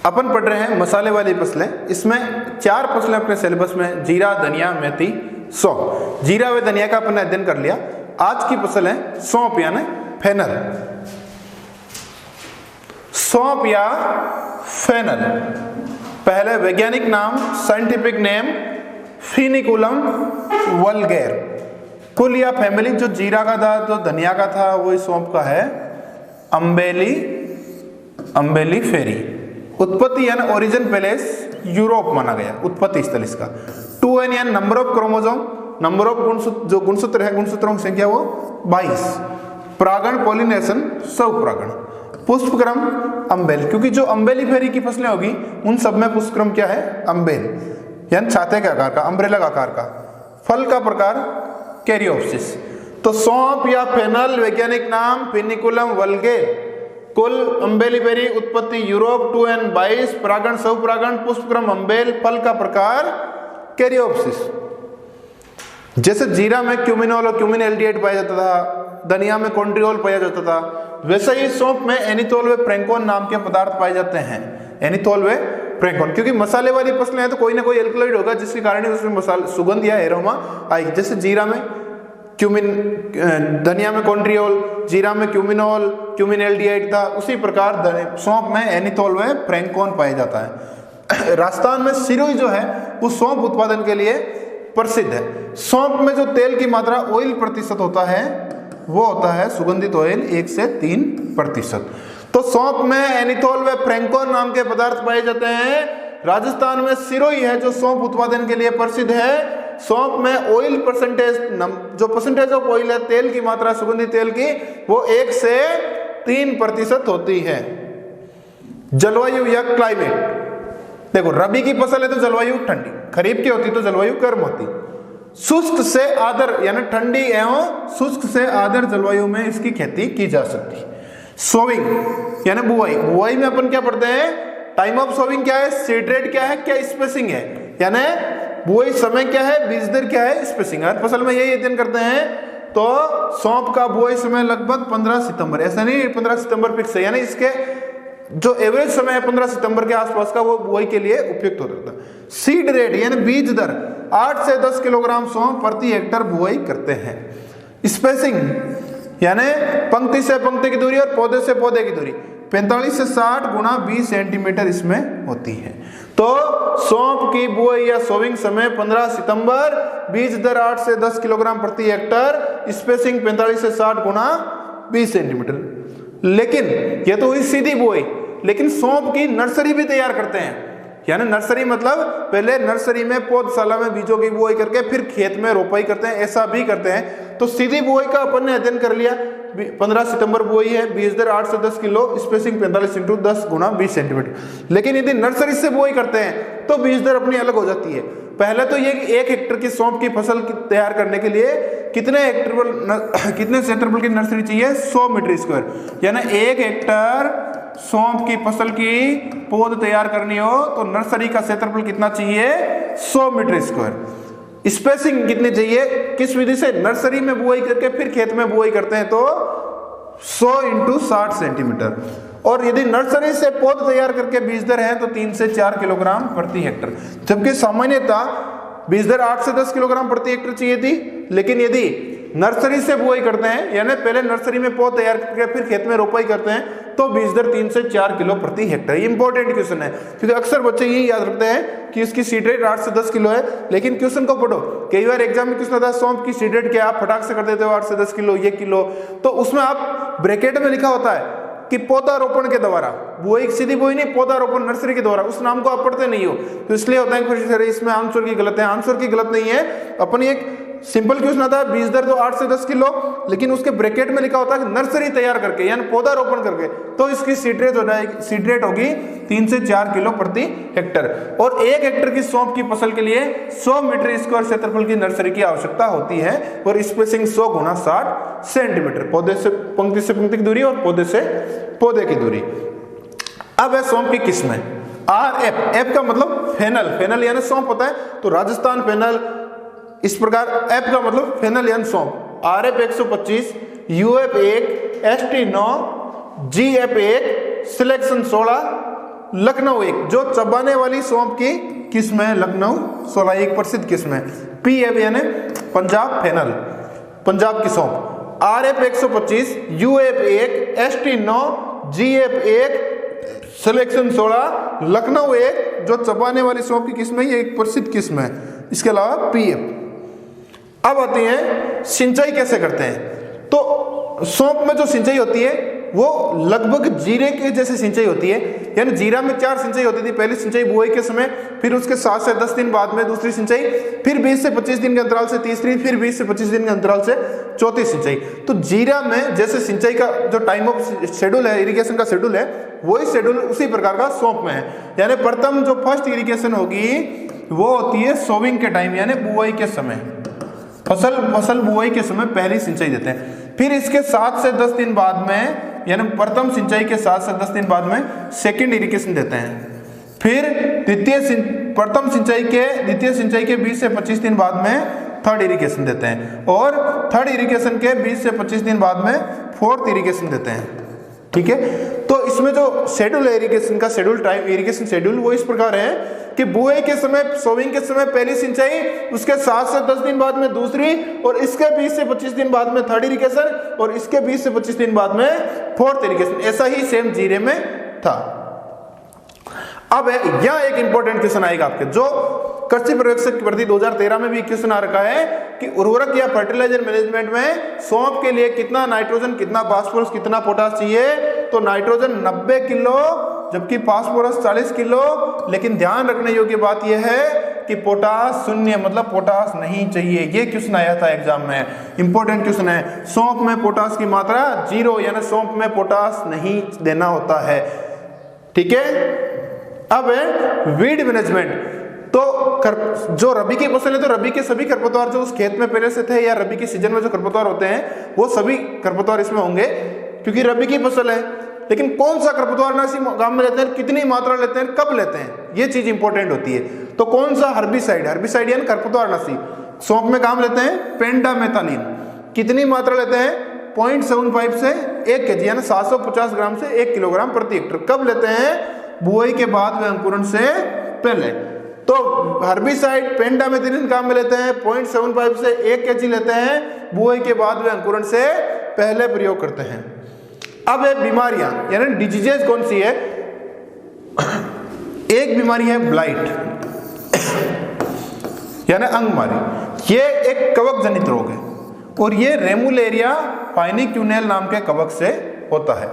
अपन पढ़ रहे हैं मसाले वाली फसलें। इसमें 4 फसलें अपने सिलेबस में जीरा, धनिया, मेथी, सौंफ। जीरा व धनिया का अपन ने अध्ययन कर लिया। आज की फसल है सौंफ यानी फेनल। सौंफ या फेनल, पहले वैज्ञानिक नाम साइंटिफिक नेम फिनिकुलम वल्गैर। कुल या फैमिली जो जीरा का था तो धनिया का था वही सौंफ का है अम्बेली फेरी। उत्पत्ति यानी ओरिजिन पैलेस यूरोप माना गया, उत्पत्ति स्थल इसका। 2n यानी number of chromosome, number of गुणसूत्र है, गुणसूत्रों की संख्या वो 22। परागण पॉलिनेशन स्वपरागण। पुष्पक्रम अम्बेल, क्योंकि जो अम्बेली फेरी की फसलें होगी उन सब में पुष्पक्रम क्या है अम्बेल यानी छाते के आकार का, अम्ब्रेला का आकार का। फल का प्रकार कैरियोप्सिस। तो सौंफ या फेनल वैज्ञानिक नाम फिनिकुलम वल्गैर। कुल अम्बेलिफेरी, उत्पत्ति यूरोप, 2n 22, परागण स्वपरागण, पुष्पक्रम अम्बेल, फल का प्रकार कैरियोप्सिस। जैसे जीरा में क्यूमिनोल और क्यूमिन एल्डिहाइड पाया जाता था, धनिया में कॉन्ट्रियोल पाया जाता था, वैसे ही सौंफ में एनिथोल व प्रेंकोन नाम के पदार्थ पाए जाते हैं। एनिथोल व प्रेंकोन, क्योंकि मसाले वाली फसलें हैं तो कोई ना कोई एल्कलॉइड होगा जिसके कारण उसमें मसाला सुगंध या एरोमा आएगी। जैसे जीरा में क्यूमिन, धनिया में कॉन्ट्रियोल, जीरा में क्यूमिनोल, क्यूमिन एल्डिहाइड था, उसी प्रकार सौंफ में एनिथोल व प्रेंकोन पाया जाता है। राजस्थान में सिरोही जो है वो सौंफ उत्पादन के लिए प्रसिद्ध है। सौंफ में जो तेल की मात्रा ऑयल प्रतिशत होता है वो होता है सुगंधित ऑयल 1 से 3%। तो सौंफ में एनिथोल व प्रेंकोन नाम के पदार्थ पाए जाते हैं। राजस्थान में सिरोही है जो सौंफ उत्पादन के लिए प्रसिद्ध है। सौंफ में ऑयल परसेंटेज, जो परसेंटेज ऑफ ऑयल है, तेल की मात्रा सुगंधित तेल की, वो 1 से 3% होती है। जलवायु या क्लाइमेट, देखो रबी की फसल है तो जलवायु ठंडी, खरीफ की होती तो जलवायु गर्म होती। शुष्क से आर्द्र यानी ठंडी एवं शुष्क से आर्द्र जलवायु में इसकी खेती की जा सकती है। सोविंग यानी बुआई। बुआई में अपन क्या पढ़ते हैं, टाइम ऑफ सोविंग क्या है, सीड रेट क्या है, क्या स्पेसिंग है, यानी बुआई समय क्या है, बीज दर क्या है, स्पेसिंग। हर फसल में यही अध्ययन करते हैं। तो सौंफ का बुआई समय लगभग 15 सितंबर, ऐसा नहीं 15 सितंबर फिक्स है, यानी इसके जो एवरेज समय है 15 सितंबर के आसपास का वो बुआई के लिए उपयुक्त होता है। सीड रेट यानी बीज दर 8 से 10 किलोग्राम सौंफ प्रति हेक्टर बुआई करते हैं। स्पेसिंग यानी पंक्ति से पंक्ति की दूरी और पौधे से पौधे की दूरी 45 से 60 गुणा 20 सेंटीमीटर इसमें होती है। तो सौंफ की बुआई या सोविंग समय 15 सितंबर, बीज दर 8 से 10 किलोग्राम प्रति हेक्टर, स्पेसिंग 45 से 60 गुणा 20 सेंटीमीटर। लेकिन यह तो हुई सीधी बुआई, लेकिन सौंफ की नर्सरी भी तैयार करते हैं। यानी नर्सरी मतलब पहले नर्सरी में पौधशाला में बीजों की बुआई करके फिर खेत में रोपाई करते हैं, ऐसा भी करते हैं। तो सीधी बुआई का अपन ने अध्ययन कर लिया। 15 सितंबर बुआई है, बीज दर 8 से 10 किलो, स्पेसिंग 45 × 10 गुणा 20 सेंटीमीटर। लेकिन यदि नर्सरी से बुआई करते हैं तो बीज दर अपनी अलग हो जाती है। पहले तो ये 1 हेक्टर की सौंफ की फसल तैयार करने के लिए कितने क्षेत्रफल की नर्सरी चाहिए, 100 मीटर स्क्वायर। यानी 1 हेक्टर सौंफ की फसल की पौध तैयार करनी हो तो नर्सरी का क्षेत्रफल कितना चाहिए, 100 मीटर स्क्वायर। स्पेसिंग कितनी चाहिए, किस विधि से, नर्सरी में बुआई करके फिर खेत में बुआई करते हैं तो 100 × 60 सेंटीमीटर। और यदि नर्सरी से पौध तैयार करके बीज दर है तो 3 से 4 किलोग्राम प्रति हेक्टर। जबकि सामान्यतः बीज दर 8 से 10 किलोग्राम प्रति हेक्टर चाहिए थी। लेकिन यदि नर्सरी से बुआई करते हैं यानी पहले नर्सरी में पौध तैयार करके फिर खेत में रोपाई करते हैं तो बीज दर 3 से 4 किलो प्रति हेक्टर। ये इंपॉर्टेंट क्वेश्चन है, क्योंकि अक्सर बच्चे यही याद रखते हैं कि इसकी सीड रेट 8 से 10 किलो है। लेकिन क्वेश्चन को पढ़ो, कई बार एग्जाम में क्वेश्चन आता है सौंफ की सीड रेट क्या, आप फटाक से कर देते हो 8 से 10 किलो, 1 किलो। तो उसमें आप ब्रैकेट में लिखा होता है कि पौधारोपण के द्वारा, बुआई सीधी बुआई नहीं, पौधारोपण नर्सरी के द्वारा, उस नाम को आप पढ़ते नहीं हो तो इसलिए होता है कि इसमें आंसर की गलत है। आंसर की गलत नहीं है, अपन एक सिंपल क्वेश्चन आता है बीज दर तो 8 से 10 किलो, लेकिन उसके ब्रैकेट में लिखा होता है कि नर्सरी तैयार करके यानी पौधारोपण करके, तो इसकी सीड रेट हो जाएगी, सीड रेट होगी 3 से 4 किलो प्रति हेक्टर। और 1 हेक्टर की सौंफ की फसल के लिए 100 मीटर स्क्वायर क्षेत्रफल की नर्सरी की आवश्यकता होती है और स्पेसिंग 100 × 60 सेंटीमीटर, पौधे से पंक्ति की दूरी और पौधे से पौधे की दूरी। अब है सौंफ की किस्में। RF, एफ का मतलब फेनल, फेनल यानी सौंफ होता है तो राजस्थान फेनल, इस प्रकार एफ का मतलब फेनल यानी सौंफ। RF 125, UF 1, ST 9, GF1 selection 16 Lucknow 1 जो चबाने वाली सौंप की किस्म है, लखनऊ 16 एक प्रसिद्ध किस्म है। PF यानी पंजाब फेनल, पंजाब की सौंप। RF 125, UF1, ST9, GF1 selection 16 Lucknow 1 जो चबाने वाली सौंप की किस्म है, ये एक प्रसिद्ध किस्म है। इसके अलावा PF। अब आते हैं सिंचाई कैसे करते हैं। तो सौंप में जो सिंचाई होती है वो लगभग जीरे के जैसे सिंचाई होती है, यानी जीरा में 4 सिंचाई होती थी। पहली सिंचाई बुआई के समय, फिर उसके 7 से 10 दिन बाद में दूसरी सिंचाई, फिर 20 से 25 दिन के अंतराल से तीसरी, फिर 20 से 25 दिन के अंतराल से चौथी सिंचाई। तो जीरा में जैसे सिंचाई का जो टाइम ऑफ शेड्यूल है, इरिगेशन का शेड्यूल है, वही शेड्यूल उसी प्रकार का सौंप में है। यानी प्रथम जो फर्स्ट इरिगेशन होगी वो होती है सोविंग के टाइम, यानी बुआई के समय, फसल बुआई के समय पहली सिंचाई देते हैं। फिर इसके 7 से 10 दिन बाद में, यानी प्रथम सिंचाई के 7 से 10 दिन बाद में सेकंड इरिगेशन देते हैं। फिर प्रथम सिंचाई के द्वितीय सिंचाई के 20 से 25 दिन बाद में थर्ड इरिगेशन देते हैं, और थर्ड इरिगेशन के 20 से 25 दिन बाद में फोर्थ इरिगेशन देते हैं। ठीक है, तो इसमें जो शेड्यूल है इरिगेशन का, शेड्यूल टाइम इरिगेशन शेड्यूल वो इस प्रकार है कि बुआई के समय, सोविंग के समय पहली सिंचाई, उसके 7 से 10 दिन बाद में दूसरी, और इसके 20 से 25 दिन बाद में थर्ड इरिगेशन, और इसके 20 से 25 दिन बाद में फोर्थ इरिगेशन। ऐसा ही सेम जीरे में था। अब यह एक इंपॉर्टेंट क्वेश्चन आएगा आपके, जो कृषि पर्यवेक्षक की भर्ती 2013 में भी क्वेश्चन आ रखा है कि उर्वरक या फर्टिलाइजर मैनेजमेंट में सौंप के लिए कितना नाइट्रोजन, कितना फास्फोरस, कितना पोटास चाहिए। तो नाइट्रोजन 90 किलो जबकि फास्फोरस 40 किलो। लेकिन ध्यान रखने योग्य बात यह है कि पोटास 0, मतलब पोटास नहीं चाहिए। ये क्वेश्चन आया था एग्जाम में, इंपॉर्टेंट क्वेश्चन है। सौंप में पोटास की मात्रा 0, यानी सौंप में पोटास नहीं देना होता है। ठीक है, अब है वीड मैनेजमेंट। तो जो रबी की फसल है, तो रबी के सभी खरपतवार जो उस खेत में पहले से थे, या रबी के सीजन में जो खरपतवार होते हैं, वो सभी खरपतवार इसमें होंगे क्योंकि रबी की फसल है। लेकिन कौन सा खरपतवारनाशी काम में लेते हैं, कितनी मात्रा लेते हैं, कब लेते हैं, ये चीज इंपॉर्टेंट होती है। तो कौन सा हर्बिसाइड, हर्बिसाइड यानी खरपतवारनाशी सौंप में काम लेते हैं, पेंडामेथालिन। कितनी मात्रा लेते हैं, 0.75 से 1 kg, यानी 750 ग्राम से 1 किलोग्राम प्रति हेक्टेयर। कब लेते हैं, बुआई के बाद व अंकुरण से पहले। तो हर्बिसाइड पेंडामेथालिन काम में लेते हैं, 0.75 से 1 kg लेते हैं, बुआई के बाद व अंकुरण से पहले प्रयोग करते हैं। अब है बीमारियां, यानी डिजीजेस कौन सी है। एक बीमारी है ब्लाइट यानी अंगमारी। ये एक कवक जनित रोग है, और ये रेमुलेरिया फाइनिक्यूनेल नाम के कवक से होता है।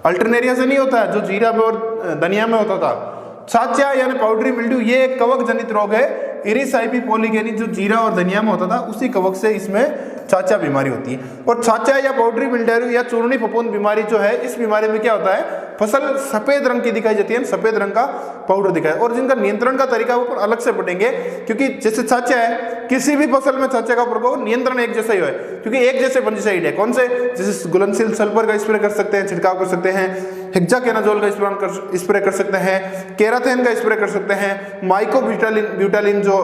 अल्टरनेरिया से नहीं होता है, जो जीरा में और धनिया में होता था। छाछा यानी पाउडरी मिल्ड्यू, ये एक कवक जनित रोग है। इरिसाइपी पॉलीगेनी जो जीरा और धनिया में होता था, उसी कवक से इसमें छाछा बीमारी होती है। और छाछा या पाउडरी मिल्ड्यू या चूर्णी फफूंद बीमारी जो है, इस बीमारी में क्या होता है, फसल सफेद रंग की दिखाई जाती है, सफेद रंग का पाउडर दिखाई। और जिनका नियंत्रण का तरीका वो अलग से पढ़ेंगे, क्योंकि जैसे छाछा है, किसी भी फसल में छाछा का प्रकोप नियंत्रण एक जैसा ही है, क्योंकि एक जैसे फंजीसाइड है। कौन से, जैसे घुलनशील सल्फर का स्प्रे कर सकते हैं, छिड़काव कर सकते हैं, हेक्साकोनाजोल का स्प्रे कर सकते हैं, केराथेन का स्प्रे कर सकते हैं, माइकोब्यूटालिन जो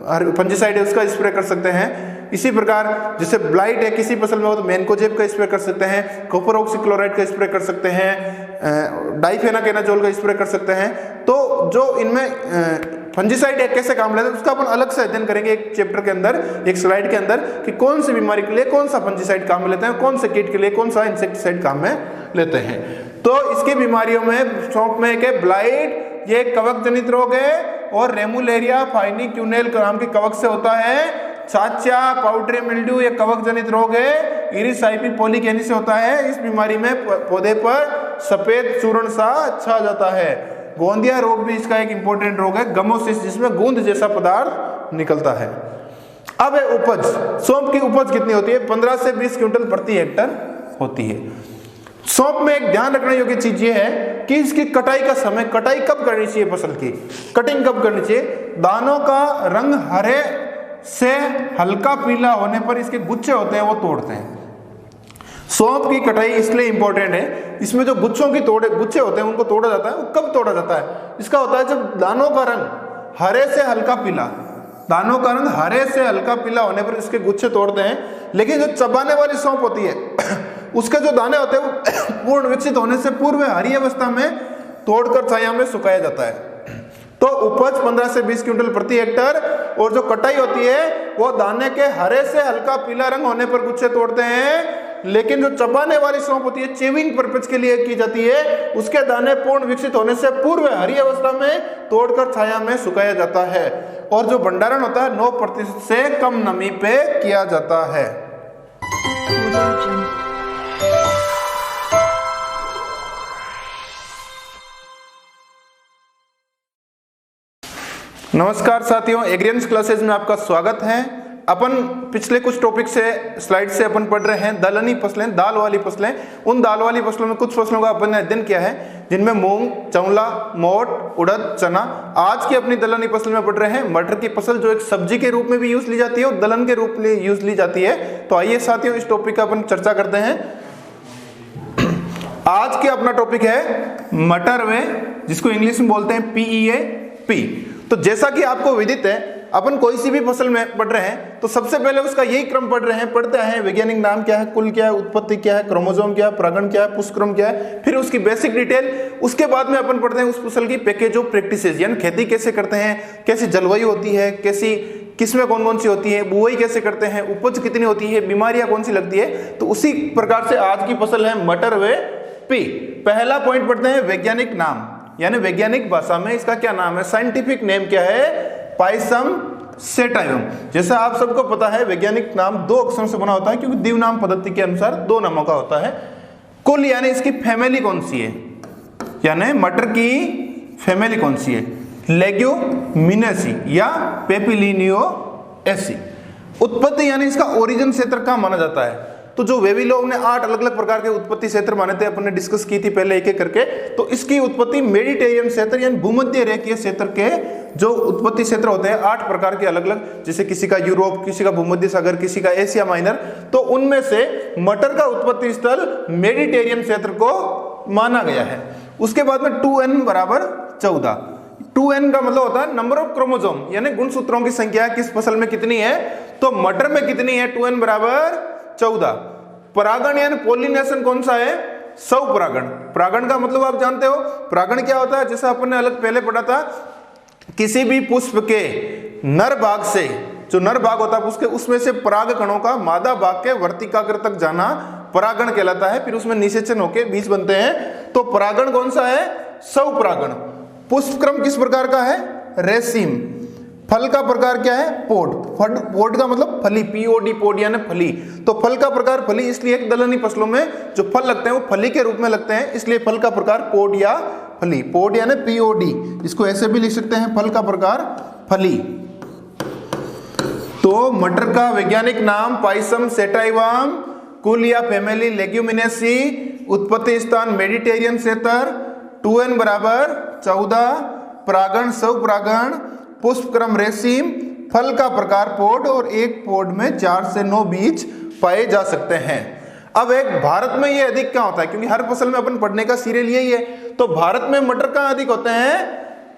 फंजीसाइड है उसका स्प्रे कर सकते हैं। इसी प्रकार जैसे ब्लाइट है किसी फसल में हो तो मैनकोजेब का स्प्रे कर सकते हैं, कॉपर ऑक्सीक्लोराइड का स्प्रे कर सकते हैं, डाइफेनाकेनाजोल का स्प्रे कर सकते हैं। तो जो इनमें फंजीसाइड है कैसे काम लेते हैं उसका अपन अलग से अध्ययन करेंगे एक चैप्टर के अंदर, एक स्लाइड के अंदर, कि कौन सी बीमारी के लिए कौन सा फंजीसाइड काम में लेते हैं, कौन से कीट के लिए कौन सा इंसेक्टिसाइड काम में लेते हैं। तो इसकी बीमारियों में सौंप में एक है ब्लाइट, ये कवक जनित रोग है, और रेमुलेरिया फाइनिक्यूनेल नाम के कवक से होता है। छाछा पाउडरी मिल्ड्यू ये कवक जनित रोग है, इरिसाइपी पॉलीगेनी से होता है। इस बीमारी में पौधे पर सफेद चूर्ण सा छा जाता है। गोंदिया रोग भी इसका एक इंपॉर्टेंट रोग है, गमोसिस, जिसमें गूंद जैसा पदार्थ निकलता है। अब है उपज। सौंप की उपज कितनी होती है, 15 से 20 क्विंटल प्रति हेक्टर होती है। सौंप में एक ध्यान रखने योग्य चीज ये है कि इसकी कटाई का समय, कटाई कब करनी चाहिए, फसल की कटिंग कब करनी चाहिए। दानों का रंग हरे से हल्का पीला होने पर इसके गुच्छे होते हैं वो तोड़ते हैं। सौंप की कटाई इसलिए इंपॉर्टेंट है, इसमें जो गुच्छों की गुच्छे होते हैं उनको तोड़ा जाता है। वो कब तोड़ा जाता है, इसका होता है जब दानों का रंग हरे से हल्का पीला, दानों का रंग हरे से हल्का पीला होने पर इसके गुच्छे तोड़ते हैं। लेकिन जो चबाने वाली सौंप होती है उसके जो दाने होते हैं वो पूर्ण विकसित होने से पूर्व हरी अवस्था में तोड़कर छाया में सुखाया जाता है। तो उपज 15 से 20 क्विंटल प्रति हेक्टर, और जो कटाई होती है वो दाने के हरे से हल्का पीला रंग होने पर गुच्छे तोड़ते हैं, लेकिन जो चबाने वाली सौंफ होती है चेविंग पर्पज के लिए की जाती है, उसके दाने पूर्ण विकसित होने से पूर्व हरी अवस्था में तोड़कर छाया में सुखाया जाता है। और जो भंडारण होता है 9% से कम नमी पे किया जाता है। नमस्कार साथियों, एग्रीएंस क्लासेज में आपका स्वागत है। अपन पिछले कुछ टॉपिक से स्लाइड से अपन पढ़ रहे हैं दलहनी फसलें, दाल वाली फसलें। उन दाल वाली फसलों में कुछ फसलों का अपन ने अध्ययन किया है, जिनमें मूंग, चौला, मोट, उड़द, चना। आज की अपनी दलहनी फसल में पढ़ रहे हैं मटर की फसल, जो एक सब्जी के रूप में भी यूज ली जाती है और दलहन के रूप में यूज ली जाती है। तो आइए साथियों इस टॉपिक का अपन चर्चा करते हैं। आज के अपना टॉपिक है मटर में, जिसको इंग्लिश में बोलते हैं PEA। तो जैसा कि आपको विदित है, अपन कोई सी भी फसल में पढ़ रहे हैं तो सबसे पहले उसका यही क्रम पढ़ रहे हैं, पढ़ते हैं वैज्ञानिक नाम क्या है, कुल क्या है, उत्पत्ति क्या है, क्रोमोसोम क्या है, परागण क्या है, पुष्पक्रम क्या है, फिर उसकी बेसिक डिटेल। उसके बाद में अपन पढ़ते हैं उस फसल की पैकेज ऑफ प्रैक्टिसेस, यानी खेती कैसे करते हैं, कैसी जलवायु होती है, कैसी किसमें कौन कौन सी होती है, बुआई कैसे करते हैं, उपज कितनी होती है, बीमारियां कौन सी लगती है। तो उसी प्रकार से आज की फसल है मटर व पी। पहला पॉइंट पढ़ते हैं वैज्ञानिक नाम, यानी वैज्ञानिक भाषा में इसका क्या नाम है, साइंटिफिक नेम क्या है, पाइसम सेटाइवम। जैसा आप सबको पता है वैज्ञानिक नाम 2 अक्षरों से बना होता है, क्योंकि द्विनाम पद्धति के अनुसार 2 नामों का होता है। कुल यानी इसकी फैमिली कौन सी है, यानी मटर की फैमिली कौन सी है, लेग्यूमिनेसी या पेपिलिनियोएसी। उत्पत्ति यानी इसका ओरिजिन क्षेत्र कहाँ माना जाता है। तो जो वेविलोव ने 8 अलग अलग प्रकार के उत्पत्ति क्षेत्र माने थे, अपन ने डिस्कस की थी पहले एक एक करके। तो इसकी उत्पत्ति मेडिटेरियन क्षेत्र यानी भूमध्य रेखीय क्षेत्र के जो उत्पत्ति क्षेत्र होते हैं 8 प्रकार के अलग अलग, जैसे किसी का यूरोप, किसी का भूमध्य सागर, किसी का एशिया माइनर। तो उनमें से मटर का उत्पत्ति स्थल मेडिटेरियन क्षेत्र को माना गया है। उसके बाद में 2n बराबर 14। 2n का मतलब होता है नंबर ऑफ क्रोमोसोम, यानी गुणसूत्रों की संख्या किस फसल में कितनी है। तो मटर में कितनी है, 2n बराबर 14। परागण यानी पोलिनेशन कौन सा है, स्वपरागण। परागण का मतलब आप जानते हो, परागण क्या होता है, जैसा अपन ने अलग पहले पढ़ा था, किसी भी पुष्प के नर भाग से, जो नर भाग होता है उसके, उसमें से पराग कणों का मादा भाग के वर्तिकाग्र तक जाना परागण कहलाता है। फिर उसमें निषेचन होके बीज बनते हैं। तो परागण कौन सा है, स्वपरागण। पुष्पक्रम किस प्रकार का है, रेसिम। फल का प्रकार क्या है, पोड। पोड का मतलब फली, POD, पोड यानी फली। तो फल का प्रकार फली, इसलिए दलहनी फसलों में जो फल लगते हैं वो फली के रूप में लगते हैं, इसलिए फल का प्रकार पोड या फली। पोड यानी POD, इसको ऐसे भी लिख सकते हैं, फल का प्रकार फली। तो मटर का वैज्ञानिक नाम पाइसम सेटाइवम, कुल या फैमिली लेग्यूमिनेसी, उत्पत्ति स्थान मेडिटेरियन क्षेत्र, 2n बराबर 14, परागण स्वपरागण, पुष्पक्रम रेसिम, फल का प्रकार पोड, और एक पोड में 4 से 9 बीज पाए जा सकते हैं। अब एक भारत में ये अधिक क्या होता है, क्योंकि हर फसल में अपन पढ़ने का सीरियल यही है। तो भारत में मटर कहाँ अधिक होते हैं,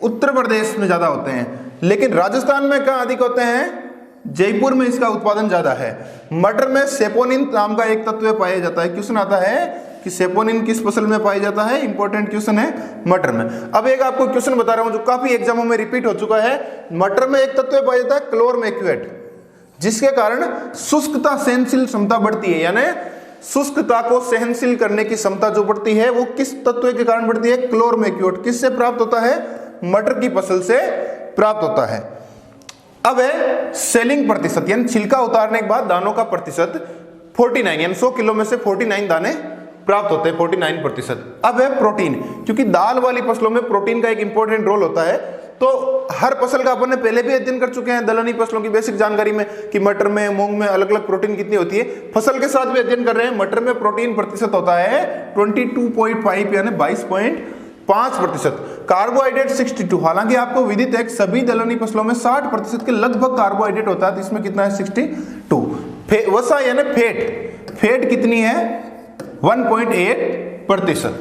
उत्तर प्रदेश में ज्यादा होते हैं। लेकिन राजस्थान में कहाँ अधिक होते हैं, जयपुर में इसका उत्पादन ज्यादा है। मटर में सेपोनिन नाम का एक तत्व पाया जाता है। क्वेश्चन आता है कि सेपोनिन किस फसल में पाया जाता है, इंपॉर्टेंट क्वेश्चन है मटर में। अब एक आपको क्वेश्चन बता रहा हूं जो काफी एग्जामों में रिपीट हो चुका है। मटर में एक तत्व पाया जाता है क्लोरमेक्वेट, जिसके कारण शुष्कता सहनशील क्षमता बढ़ती है, यानी शुष्कता को सहनशील करने की क्षमता जो बढ़ती है वो किस तत्व के कारण बढ़ती है, क्लोरमेक्वेट। किससे प्राप्त होता है, मटर की फसल से प्राप्त होता है। अब है सेलिंग प्रतिशत, यानी छिलका उतारने के बाद दानों का प्रतिशत 49, यानी 100 किलो में से 49 दाने प्राप्त होते हैं, 49%। अब है प्रोटीन, क्योंकि दाल वाली फसलों में प्रोटीन का एक इंपॉर्टेंट रोल होता है। तो हर फसल का अपन ने पहले भी अध्ययन कर चुके हैं दलहनी फसलों की बेसिक जानकारी में, कि मटर में, मूंग में अलग अलग प्रोटीन कितनी होती है। फसल के साथ भी अध्ययन कर रहे हैं। मटर में प्रोटीन प्रतिशत होता है 22.5 यानी 22.5%। कार्बोहाइड्रेट 62, हालांकि आपको विदित है कि सभी दलहनी फसलों में 60% के लगभग कार्बोहाइड्रेट होता है, तो इसमें कितना है 62। वसा यानी फैट कितनी है 1.8%।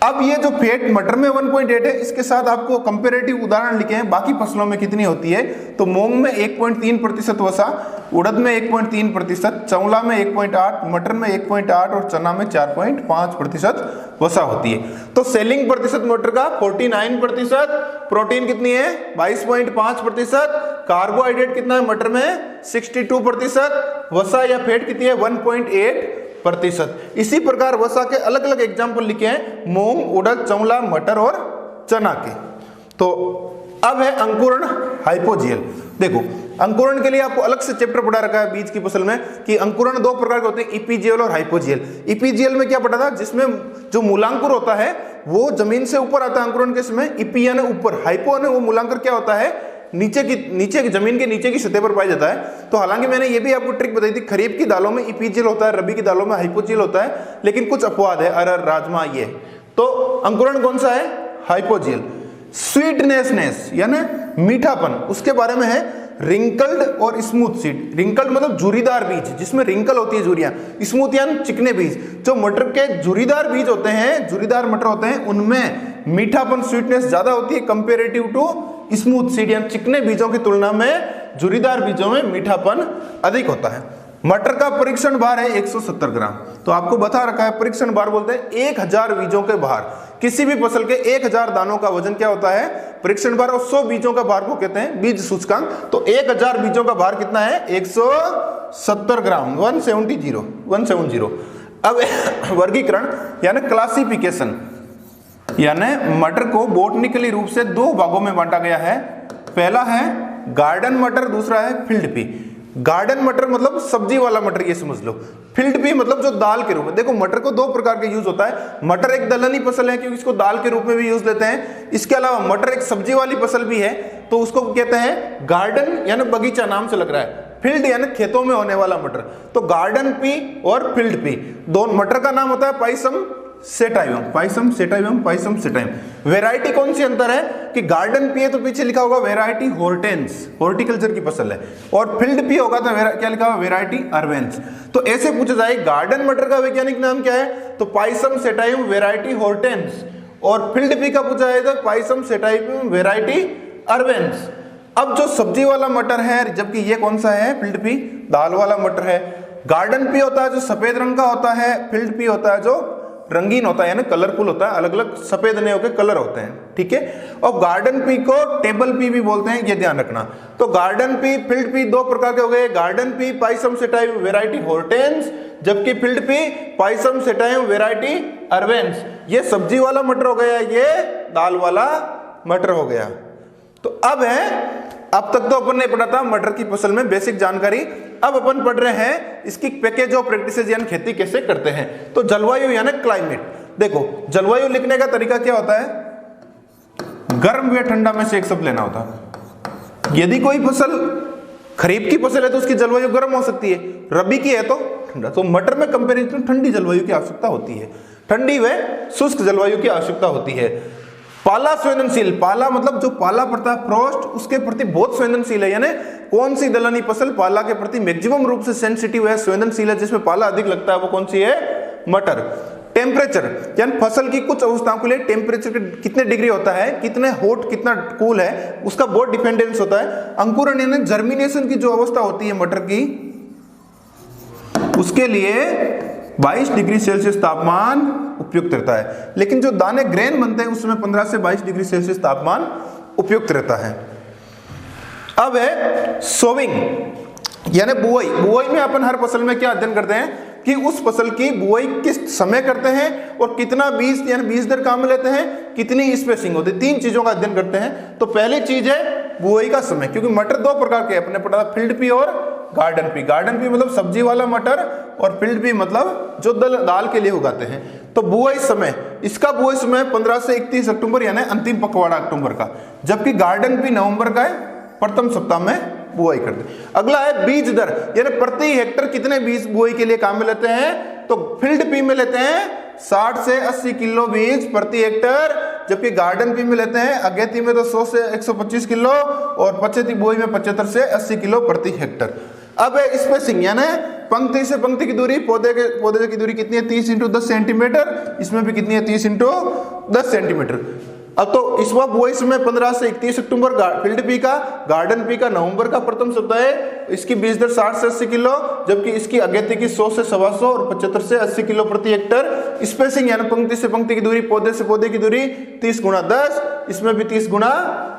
अब ये जो फेट मटर में 1.8 है, इसके साथ आपको कंपेरेटिव उदाहरण लिखे हैं बाकी फसलों में कितनी होती है। तो मूंग में 1.3% वसा, उड़द में 1.3%, चौला में 1.8, मटर में 1.8 और चना में 4.5% वसा होती है। तो सेलिंग प्रतिशत मटर का 49%, प्रोटीन कितनी है 22.5%, कार्बोहाइड्रेट कितना है मटर में 62%, वसा या फैट कितनी है 1.8%। इसी प्रकार वसा के अलग अलग एग्जाम्पल लिखे हैं मूंग, उड़द, चौला, मटर और चना के। तो अब है अंकुरण हाइपोजियल। देखो अंकुरण के लिए आपको अलग से चैप्टर पढ़ा रखा है बीज की फसल में कि अंकुरण दो प्रकार के होते हैं, इपीजियल और हाइपोजियल। इपीजियल में क्या पढ़ा था, जिसमें जो मूलांकुर होता है वो जमीन से ऊपर आता है अंकुरण के समय, इपी यानी ऊपर, हाइपो यानी वो मूलांकुर क्या होता है नीचे की जमीन के नीचे की सतह पर पाया जाता है। तो हालांकि मैंने ये भी आपको ट्रिक बताई थी, खरीफ की दालों में इपीजियल होता है, रबी की दालों में हाइपोजियल होता है, लेकिन कुछ अपवाद है, अरहर, राजमा ये। तो अंकुरण कौन सा है हाइपोजियल। स्वीटनेसनेस यानी मीठापन, उसके बारे में है रिंकल्ड और स्मूथ सीड। रिंकल्ड मतलब झुरीदार बीज जिसमें रिंकल होती है झुरियां, स्मूथ यानी चिकने बीज। जो मटर के झुरीदार बीज होते हैं, झुरीदार मटर होते हैं, उनमें मीठापन स्वीटनेस ज्यादा होती है कंपेरेटिव टू स्मूथ सीड यानी चिकने बीजों की तुलना में झुरीदार बीजों में मीठापन अधिक होता है। मटर का परीक्षण भार है 170 ग्राम। तो आपको बता रखा है परीक्षण भार बोलते हैं 1000 बीजों के भार, किसी भी फसल के 1000 दानों का वजन क्या होता है परीक्षण भार, और 100 बीजों का भार को कहते हैं बीज सूचकांक। तो 1000 बीजों का भार कितना है 170 ग्राम, 170। अब वर्गीकरण यानी क्लासिफिकेशन, यानी मटर को बोटनिकली रूप से दो भागों में बांटा गया है। पहला है गार्डन मटर, दूसरा है फील्ड पी। गार्डन मटर मतलब सब्जी वाला मटर, ये समझ लो। फील्ड पी मतलब जो दाल के रूप में। देखो मटर को दो प्रकार के यूज होता है। मटर एक दलहनी फसल है क्योंकि इसको दाल के रूप में भी यूज लेते हैं। इसके अलावा मटर एक सब्जी वाली फसल भी है, तो उसको कहते हैं गार्डन यानी बगीचा, नाम से लग रहा है। फील्ड यानी खेतों में होने वाला मटर। तो गार्डन पी और फील्ड पी दोनों मटर का नाम होता है Pisum sativum, Pisum sativum. Variety कौन सी अंतर है कि गार्डन पी है तो पीछे लिखा होगा वैरायटी हॉर्टेंस, हॉर्टिकल्चर की फसल है, और फील्ड पी होगा तो क्या लिखा होगा वैरायटी अर्वेंस। तो ऐसे पूछा जाए गार्डन मटर का वैज्ञानिक नाम क्या है, तो पाइसम सेटाइवम वैरायटी हॉर्टेंस, और फील्ड पी का पूछा जाए तो पाइसम सेटाइवम वैरायटी अर्वेंस। अब जो सब्जी वाला मटर है, जबकि ये कौन सा है फील्ड पी, दाल वाला मटर है। गार्डन पी होता है जो सफेद रंग का होता है, फील्ड पी होता है जो रंगीन होता है यानी कलरफुल होता है, अलग अलग सफेद नहीं होकर कलर होते हैं, ठीक है। और गार्डन पी को टेबल पी भी बोलते हैं, ये ध्यान रखना। तो गार्डन पी फील्ड पी दो प्रकार के हो गए, garden pea pisum sativum variety hortense, जबकि field pea pisum sativum variety arvense. ये सब्जी वाला मटर हो गया, ये दाल वाला मटर हो गया। तो अब तक तो अपन ने पढ़ा था मटर की फसल में बेसिक जानकारी। अब अपन पढ़ रहे हैं इसकी पैकेज ऑफ प्रैक्टिसेस यानी खेती कैसे करते हैं। तो जलवायु यानी क्लाइमेट। देखो जलवायु लिखने का तरीका क्या होता है, गर्म या ठंडा में से एक शब्द लेना होता है। यदि कोई फसल खरीफ की फसल है तो उसकी जलवायु गर्म हो सकती है, रबी की है तो ठंडा। तो मटर में कंपेरिजन ठंडी जलवायु की आवश्यकता होती है, ठंडी व शुष्क जलवायु की आवश्यकता होती है। पाला संवेदनशील, पाला मतलब जो पाला पड़ता है फ्रॉस्ट, उसके प्रति बहुत संवेदनशील है। यानी कौन सी दलहनी फसल पाला के प्रति मैक्सिमम रूप से सेंसिटिव है, संवेदनशील है, जिसमें पाला अधिक लगता है, वो कौन सी है मटर। टेम्परेचर यानी फसल की कुछ अवस्थाओं के लिए टेम्परेचर कितने डिग्री होता है, कितने हॉट कितना कूल है, उसका बहुत डिपेंडेंस होता है। अंकुरण यानी जर्मिनेशन की जो अवस्था होती है मटर की, उसके लिए 22 डिग्री सेल्सियस तापमान उपयुक्त रहता है। लेकिन जो दाने ग्रेन बनते हैं उसमें 15 से 22 डिग्री सेल्सियस तापमान उपयुक्त रहता है। अब है सोविंग यानी बुआई। बुआई में अपन हर फसल में क्या अध्ययन करते हैं कि उस फसल की बुआई किस समय करते हैं और कितना बीज यानी बीज दर काम में लेते हैं, कितनी स्पेसिंग होती है, तीन चीजों का अध्ययन करते हैं। तो पहली चीज है बुआई का समय, क्योंकि मटर दो प्रकार के अपने पढ़ा फील्ड पी और गार्डन पी। गार्डन पी मतलब सब्जी वाला मटर और फील्ड पी मतलब जो दाल के लिए उगाते हैं। तो बुआई समय, इसका बुआई समय 15 से 31 अक्टूबर यानी अंतिम पखवाड़ा अक्टूबर का, जबकि गार्डन पी नवंबर का है, प्रथम सप्ताह में बुआई करते हैं। अगला है बीज दर यानी प्रति हेक्टर कितने बीज बुआई के लिए काम में लेते हैं। तो फील्ड पी में लेते हैं 60 से 80 किलो बीज प्रति हेक्टर, जबकि गार्डन पी में लेते हैं अगेती में तो 100 से 125 किलो और पछेती बुआई में 75 से 80 किलो प्रति हेक्टर। अब है स्पेसिंग यानी पंक्ति से पंक्ति की दूरी, पौधे की दूरी कितनी है 30 × 10 सेंटीमीटर, इसमें भी कितनी है 30 × 10 सेंटीमीटर। अब तो इस वक्त वो इसमें 15 से 31 अक्टूबर फील्ड पी का, गार्डन पी का नवंबर का प्रथम सप्ताह है। इसकी बीज दर 60 से 80 किलो, जबकि इसकी अगेती की 100 से 125 और 75 से 80 किलो प्रति हेक्टर। स्पेसिंग यानी पंक्ति से पंक्ति की दूरी, पौधे से पौधे की दूरी 30 गुणा 10, इसमें भी 30 गुणा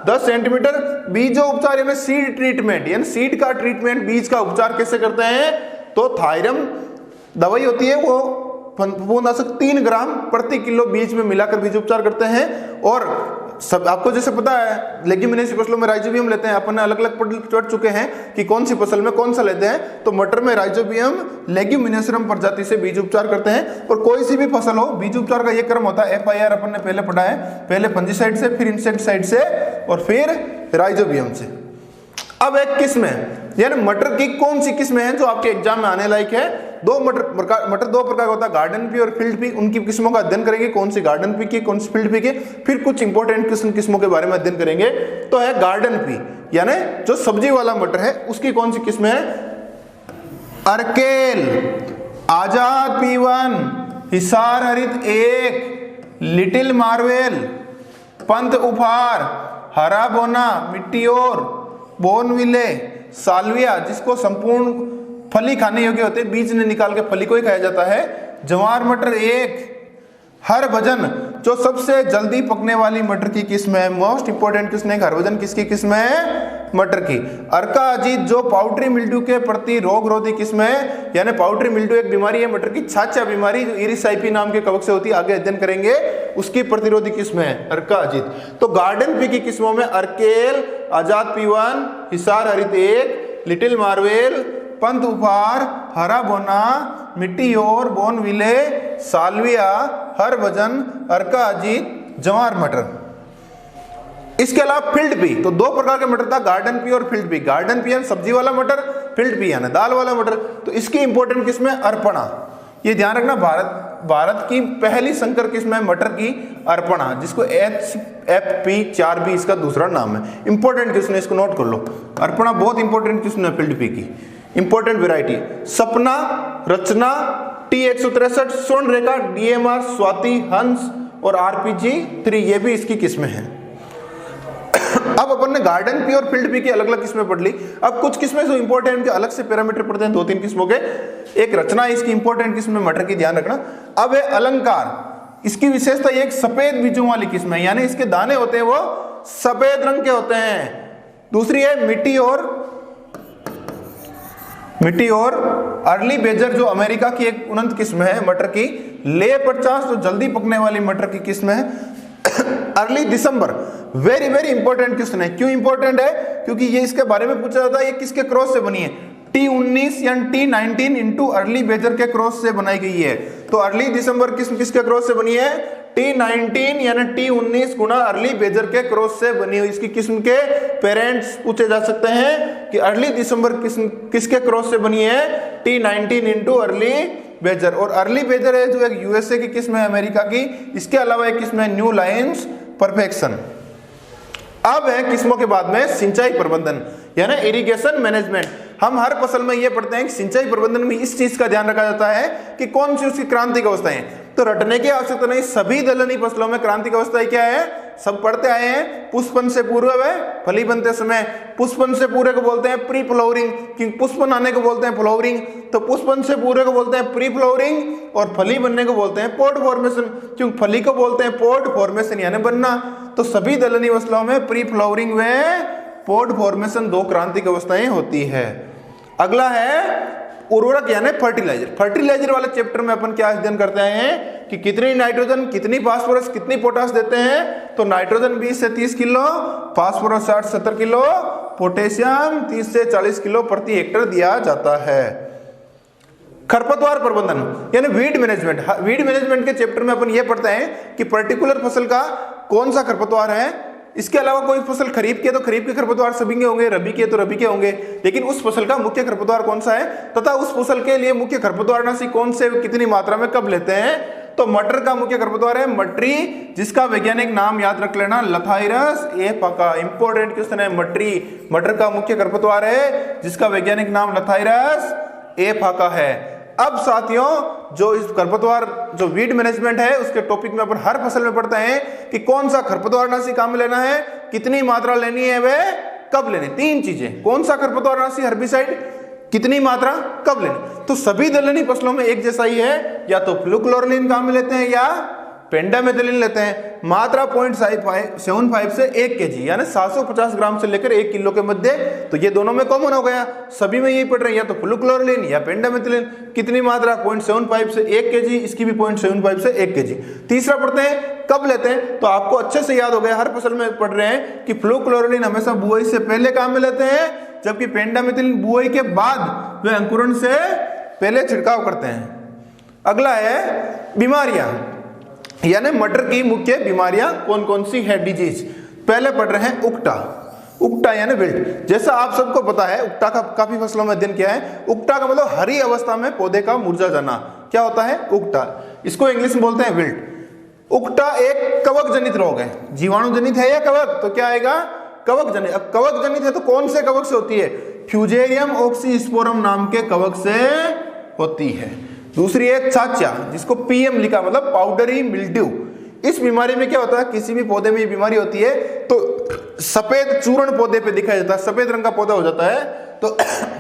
10 सेंटीमीटर। बीजो उपचार यानी सीड ट्रीटमेंट, यानी सीड का ट्रीटमेंट, बीज का उपचार कैसे करते हैं? तो थायरम दवाई होती है, वो फफूंदनाशक 3 ग्राम प्रति किलो बीज में मिलाकर बीज उपचार करते हैं। और सब आपको जैसे पता है लेग्यूमिनेसी फसलों में राइजोबियम लेते हैं, अपन अलग अलग पढ़ चुके हैं कि कौन सी फसल में कौन सा लेते हैं। तो मटर में राइजोबियम लेग्यूमिनेसरम प्रजाति से बीज उपचार करते हैं। और कोई सी भी फसल हो, बीज उपचार का ये क्रम होता है, FIR अपन ने पहले पढ़ा है, पहले फंजीसाइड से, फिर इंसेक्टिसाइड से और फिर राइजोबियम से। अब एक किस्म है, यानी मटर की कौन सी किस्में हैं जो आपके एग्जाम में आने लायक है? मटर दो प्रकार का होता है, गार्डन पी और फील्ड पी। उनकी किस्मों का अध्ययन करेंगे, कौन सी गार्डन पी की, कौन सी फील्ड पी की। फिर कुछ इंपॉर्टेंट किस्मों के बारे में अध्ययन करेंगे। तो है गार्डन पी, यानी जो सब्जी वाला मटर है, उसकी कौन सी किस्म है? अर्केल, आजाद P1, हिसार हरित 1, लिटिल मार्वेल, पंत उपहार, हरा बोना, मिट्टियोर, बोनविले, साल्विया जिसको संपूर्ण फली खाने योग्य होते हैं, बीज ने निकाल के फली को ही खाया जाता है, जवार मटर 1, हर भजन जो सबसे जल्दी पकने वाली मटर की किस्म है, मोस्ट इंपोर्टेंट किस्म है हर भजन, किसकी किस्म है? मटर की। अर्का अजीत जो पाउडरी मिल्ड्यू के प्रति रोग रोधी किस्म है, यानी पाउडरी मिल्ड्यू एक बीमारी है मटर की, छाछा बीमारी जो इरिसाइपी नाम के कवक से होती है, आगे अध्ययन करेंगे, उसकी प्रतिरोधी किस्म है अर्का अजीत। तो गार्डन पी की किस्मों में अर्केल, आजाद P1, हिसार हरित 1, लिटिल मार्वेल, पंत उपहार, हरा बोना, मिट्टियोर, बोनविले, साल्विया, हर भजन, अर्का अजीत, जवार मटर। इसके अलावा फील्ड पी, तो 2 प्रकार के मटर था, गार्डन पी और फील्ड पी। गार्डन पी यानी सब्जी वाला मटर, फील्ड पी यानी दाल वाला मटर। तो इसकी इंपॉर्टेंट किस्म है अर्पणा। ये ध्यान रखना, भारत की पहली संकर किस्म है मटर की अर्पणा, जिसको HFP4B इसका दूसरा नाम है। इंपॉर्टेंट किस्म है, इसको नोट कर लो। अर्पणा बहुत इंपॉर्टेंट किस्म है फील्ड पी की, इंपॉर्टेंट वेराइटी। सपना, रचना, T163, स्वर्ण रेखा, DMR, स्वाति, हंस और RPG3, ये भी इसकी किस्में हैं। अब अपन ने गार्डन पी और फील्ड पी की अलग अलग किस्में पढ़ ली। अब कुछ किस्में जो इंपॉर्टेंट के अलग से पैरामीटर पढ़ते हैं, 2-3 किस्मों के। एक रचना है इसकी इंपॉर्टेंट किस्म है मटर की, ध्यान रखना। अब है अलंकार, इसकी विशेषता एक सफेद बीजों वाली किस्म है, यानी इसके दाने होते हैं वो सफेद रंग के होते हैं। दूसरी है मिट्टी और अर्ली बेजर जो अमेरिका की एक उन्नत किस्म है मटर की। ले 50 जो जल्दी पकने वाली मटर की किस्म है। अर्ली दिसंबर वेरी वेरी इंपॉर्टेंट किस्म है। क्यों इंपॉर्टेंट है? क्योंकि ये इसके बारे में पूछा जाता है, ये किसके क्रॉस से बनी है? T19 या T19 इंटू अर्ली बेजर के क्रॉस से बनाई गई है। तो अर्ली दिसंबर किस्म किसके क्रॉस से बनी है? T19 यानी T19 गुना अर्ली बेजर के क्रॉस से बनी हुई। इसकी किस्म के पेरेंट्स पूछे जा सकते हैं कि अर्ली दिसंबर किस्म किसके क्रॉस से बनी है? T19 into early badger. और अर्ली बेजर है जो एक USA की किस्म है, अमेरिका की। इसके अलावा एक किस्म है न्यू लायंस परफेक्शन। अब है किस्मों के बाद में सिंचाई प्रबंधन यानी इरिगेशन मैनेजमेंट। हम हर फसल में ये पढ़ते हैं कि सिंचाई प्रबंधन में इस चीज का ध्यान रखा जाता है कि कौन सी उसकी क्रांतिक अवस्थाएं हैं। तो रटने की आवश्यकता नहीं, सभी दलहनी फसलों में क्रांतिक अवस्थाएं क्या है? सब पढ़ते आए हैं। पुष्पन से पूर्व है फली बनते समय, पुष्पन से पूरे को बोलते हैं प्री फ्लावरिंग, क्योंकि पुष्पन आने को बोलते हैं फ्लावरिंग। तो पुष्पन से पूरे को बोलते हैं प्री फ्लावरिंग और फली बनने को बोलते हैं पोड फॉर्मेशन, क्योंकि फली को बोलते हैं पोड फॉर्मेशन यानी बनना। तो सभी दलहनी फसलों में प्री फ्लावरिंग व पोड फॉर्मेशन 2 क्रांतिक अवस्थाएं होती है। अगला है उर्वरक यानी फर्टिलाइजर। फर्टिलाइजर वाले चैप्टर में अपन क्या अध्ययन करते हैं कि कितनी नाइट्रोजन, कितनी फास्फोरस, कितनी पोटास देते हैं। तो नाइट्रोजन 20 से 30 किलो, फास्फोरस 60 से 70 किलो, पोटेशियम 30 से 40 किलो प्रति हेक्टेयर दिया जाता है। खरपतवार प्रबंधन यानी वीड मैनेजमेंट। वीड मैनेजमेंट के चैप्टर में अपन ये पढ़ते हैं कि पर्टिकुलर फसल का कौन सा खरपतवार है। इसके अलावा कोई फसल खरीफ के तो खरीफ के खरपतवार सभी के होंगे, रबी के तो रबी के होंगे, लेकिन उस फसल का मुख्य खरपतवार कौन सा है तथा उस फसल के लिए मुख्य खरपतवारनाशी कौन से कितनी मात्रा में कब लेते हैं। तो मटर का मुख्य खरपतवार है मटरी, जिसका वैज्ञानिक नाम याद रख लेना लथाइरस एफाका। इंपॉर्टेंट क्वेश्चन है मटरी। मटर का मुख्य खरपतवार है जिसका वैज्ञानिक नाम लथाइरस एफाका है। अब साथियों जो इस खरपतवार जो वीड मैनेजमेंट है उसके टॉपिक में अपन हर फसल में पढ़ते हैं कि कौन सा खरपतवारनाशी काम में लेना है, कितनी मात्रा लेनी है, वे कब लेनी। तीन चीजें, कौन सा खरपतवारनाशी हर्बिसाइड, कितनी मात्रा, कब लेनी। तो सभी दलहनी फसलों में एक जैसा ही है, या तो फ्लूक्लोरलिन काम में लेते हैं या पेंडामेथिलिन लेते हैं। मात्रा 0.75 से 1 kg यानी 750 ग्राम से लेकर 1 किलो के मध्य। तो ये दोनों में कॉमन हो गया, सभी में यही पढ़ रहे हैं, या तो फ्लूक्लोरलिन या पेंडामेथिलिन। कितनी मात्रा, 0.75 से 1 kg, इसकी भी 0.75 से 1 kg। तीसरा पढ़ते हैं कब लेते हैं, तो आपको अच्छे से याद हो गया, हर फसल में पढ़ रहे हैं कि फ्लूक्लोरलिन हमेशा बुआई से पहले काम में लेते हैं, जबकि पेंडामेथिलिन बुआई के बाद वे अंकुरण से पहले छिड़काव करते हैं। अगला है बीमारियां, यानी मटर की मुख्य बीमारियां कौन कौन सी है, डिजीज। पहले पढ़ रहे हैं उक्टा, उक्टा यानी विल्ट। जैसा आप सबको पता है उक्टा का काफी फसलों में अध्ययन किया है। उक्टा का मतलब हरी अवस्था में पौधे का मुरझा जाना, क्या होता है, उक्टा। इसको इंग्लिश में बोलते हैं विल्ट। उक्टा एक कवक जनित रोग है, जीवाणु जनित है या कवक, तो क्या आएगा, कवक जनित। अब कवक जनित है तो कौन से कवक से होती है, फ्यूजेरियम ऑक्सीस्पोरम नाम के कवक से होती है। दूसरी है छाछा, जिसको पीएम लिखा मतलब पाउडरी मिल्ड्यू। इस बीमारी में क्या होता है, किसी भी पौधे में ये बीमारी होती है तो सफेद चूर्ण पौधे पे दिखाई देता है, सफेद रंग का पौधा हो जाता है। तो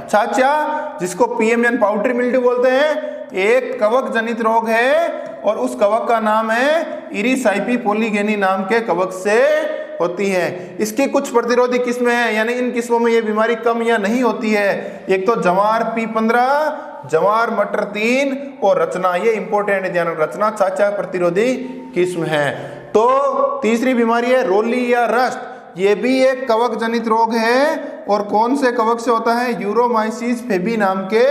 छाछा, जिसको पीएम यानी पाउडरी मिल्ड्यू बोलते हैं, एक कवक जनित रोग है और उस कवक का नाम है इरिसाइपी पोलीगेनी नाम के कवक से होती है। इसकी कुछ प्रतिरोधी किस्में हैं, यानी इन किस्मों में ये बीमारी कम या नहीं होती है। एक तो जवार P15, जवार मटर 3 और रचना, ये इंपॉर्टेंट ध्यान, रचना छाछा प्रतिरोधी किस्म है। तो तीसरी बीमारी है रोली या रस्ट, ये भी एक कवक जनित रोग है और कौन से कवक से होता है, यूरोमाइसिस फेबी नाम के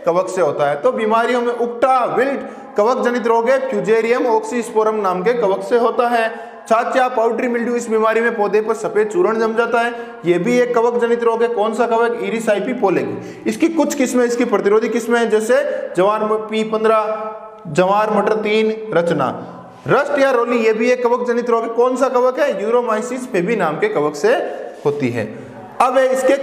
कवक से होता है। तो बीमारियों में उक्टा, विल्ट कवक जनित रोग है, फ्यूजेरियम ऑक्सीस्पोरम नाम के कवक से होता है। छाछा, पाउडरी मिल्ड्यू, इस बीमारी में पौधे पर सफेद चूर्ण जम जाता है, यह भी एक कवक जनित रोग है। कौन सा कवक, इरिसाइपी पोलेगी। इसकी कुछ किस्में, इसकी प्रतिरोधी किस्में हैं, जैसे जवार P15, जवार मटर 3, रचना। रस्ट या रोली, ये भी एक कवक जनित रोग है। कौन सा कवक है, यूरोमाइसिस फेबी नाम के कवक से होती है। अब इसके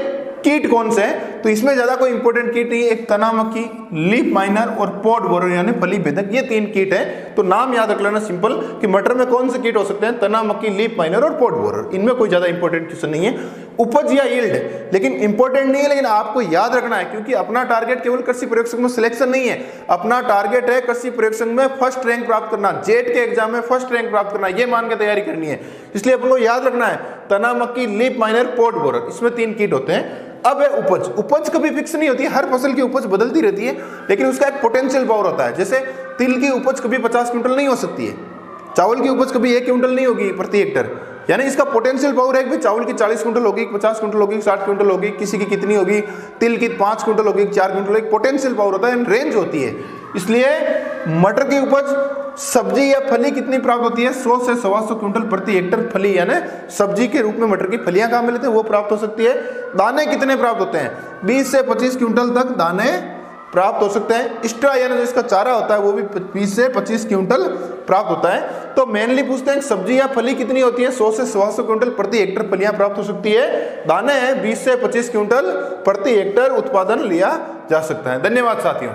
कीट कौन से हैं, तो इसमें ज्यादा कोई इंपॉर्टेंट कीट नहीं है, एक तना मक्खी, लीफ माइनर और पॉड बोरर यानी फली भेदक, ये 3 कीट है। तो नाम याद रख लेना सिंपल कि मटर में कौन से कीट हो सकते हैं, तना मक्खी, लीफ माइनर और पॉड बोरर। इनमें कोई ज्यादा इंपॉर्टेंट क्वेश्चन नहीं है। उपज या यील्ड, लेकिन इंपॉर्टेंट नहीं है, लेकिन आपको याद रखना है, क्योंकि अपना टारगेट केवल कृषि प्रयोग संघ में सिलेक्शन नहीं है, अपना टारगेट है कृषि प्रयोग संघ में फर्स्ट रैंक प्राप्त करना, जेट के एग्जाम में फर्स्ट रैंक प्राप्त करना, ये मान के तैयारी करनी है। इसलिए अपन को याद रखना है तना मक्खी, लीफ माइनर, पॉड बोरर, इसमें 3 कीट होते हैं। अब है उपज, उपज कभी फिक्स नहीं होती, हर फसल की उपज बदलती रहती है, लेकिन उसका एक पोटेंशियल पावर होता है। जैसे तिल की उपज कभी 50 क्विंटल नहीं हो सकती है, चावल की उपज कभी 1 क्विंटल नहीं होगी प्रति हेक्टर, यानी इसका पोटेंशियल पावर है कि चावल की 40 क्विंटल होगी, 50 क्विंटल होगी, 60 क्विंटल होगी, किसी की कितनी होगी, तिल की 5 क्विंटल होगी, 4 क्विंटल होगी, पोटेंशियल पावर होता है, रेंज होती है। इसलिए मटर की उपज सब्जी या फली कितनी प्राप्त होती है, 100 से 125 क्विंटल प्रति हेक्टर फली, यानी सब्जी के रूप में मटर की फलियां कहाँ मिलते हैं, वो प्राप्त हो सकती है। दाने कितने प्राप्त होते हैं, 20 से 25 क्विंटल तक दाने प्राप्त हो सकते हैं। स्ट्रा यानी जिसका चारा होता है वो भी 20 से 25 क्विंटल प्राप्त होता है। तो मेनली पूछते हैं सब्जी या फली कितनी होती है, 100 से 125 क्विंटल प्रति हेक्टर फलियां प्राप्त हो सकती है। दाने हैं 20 से 25 क्विंटल प्रति हेक्टर उत्पादन लिया जा सकता है। धन्यवाद साथियों।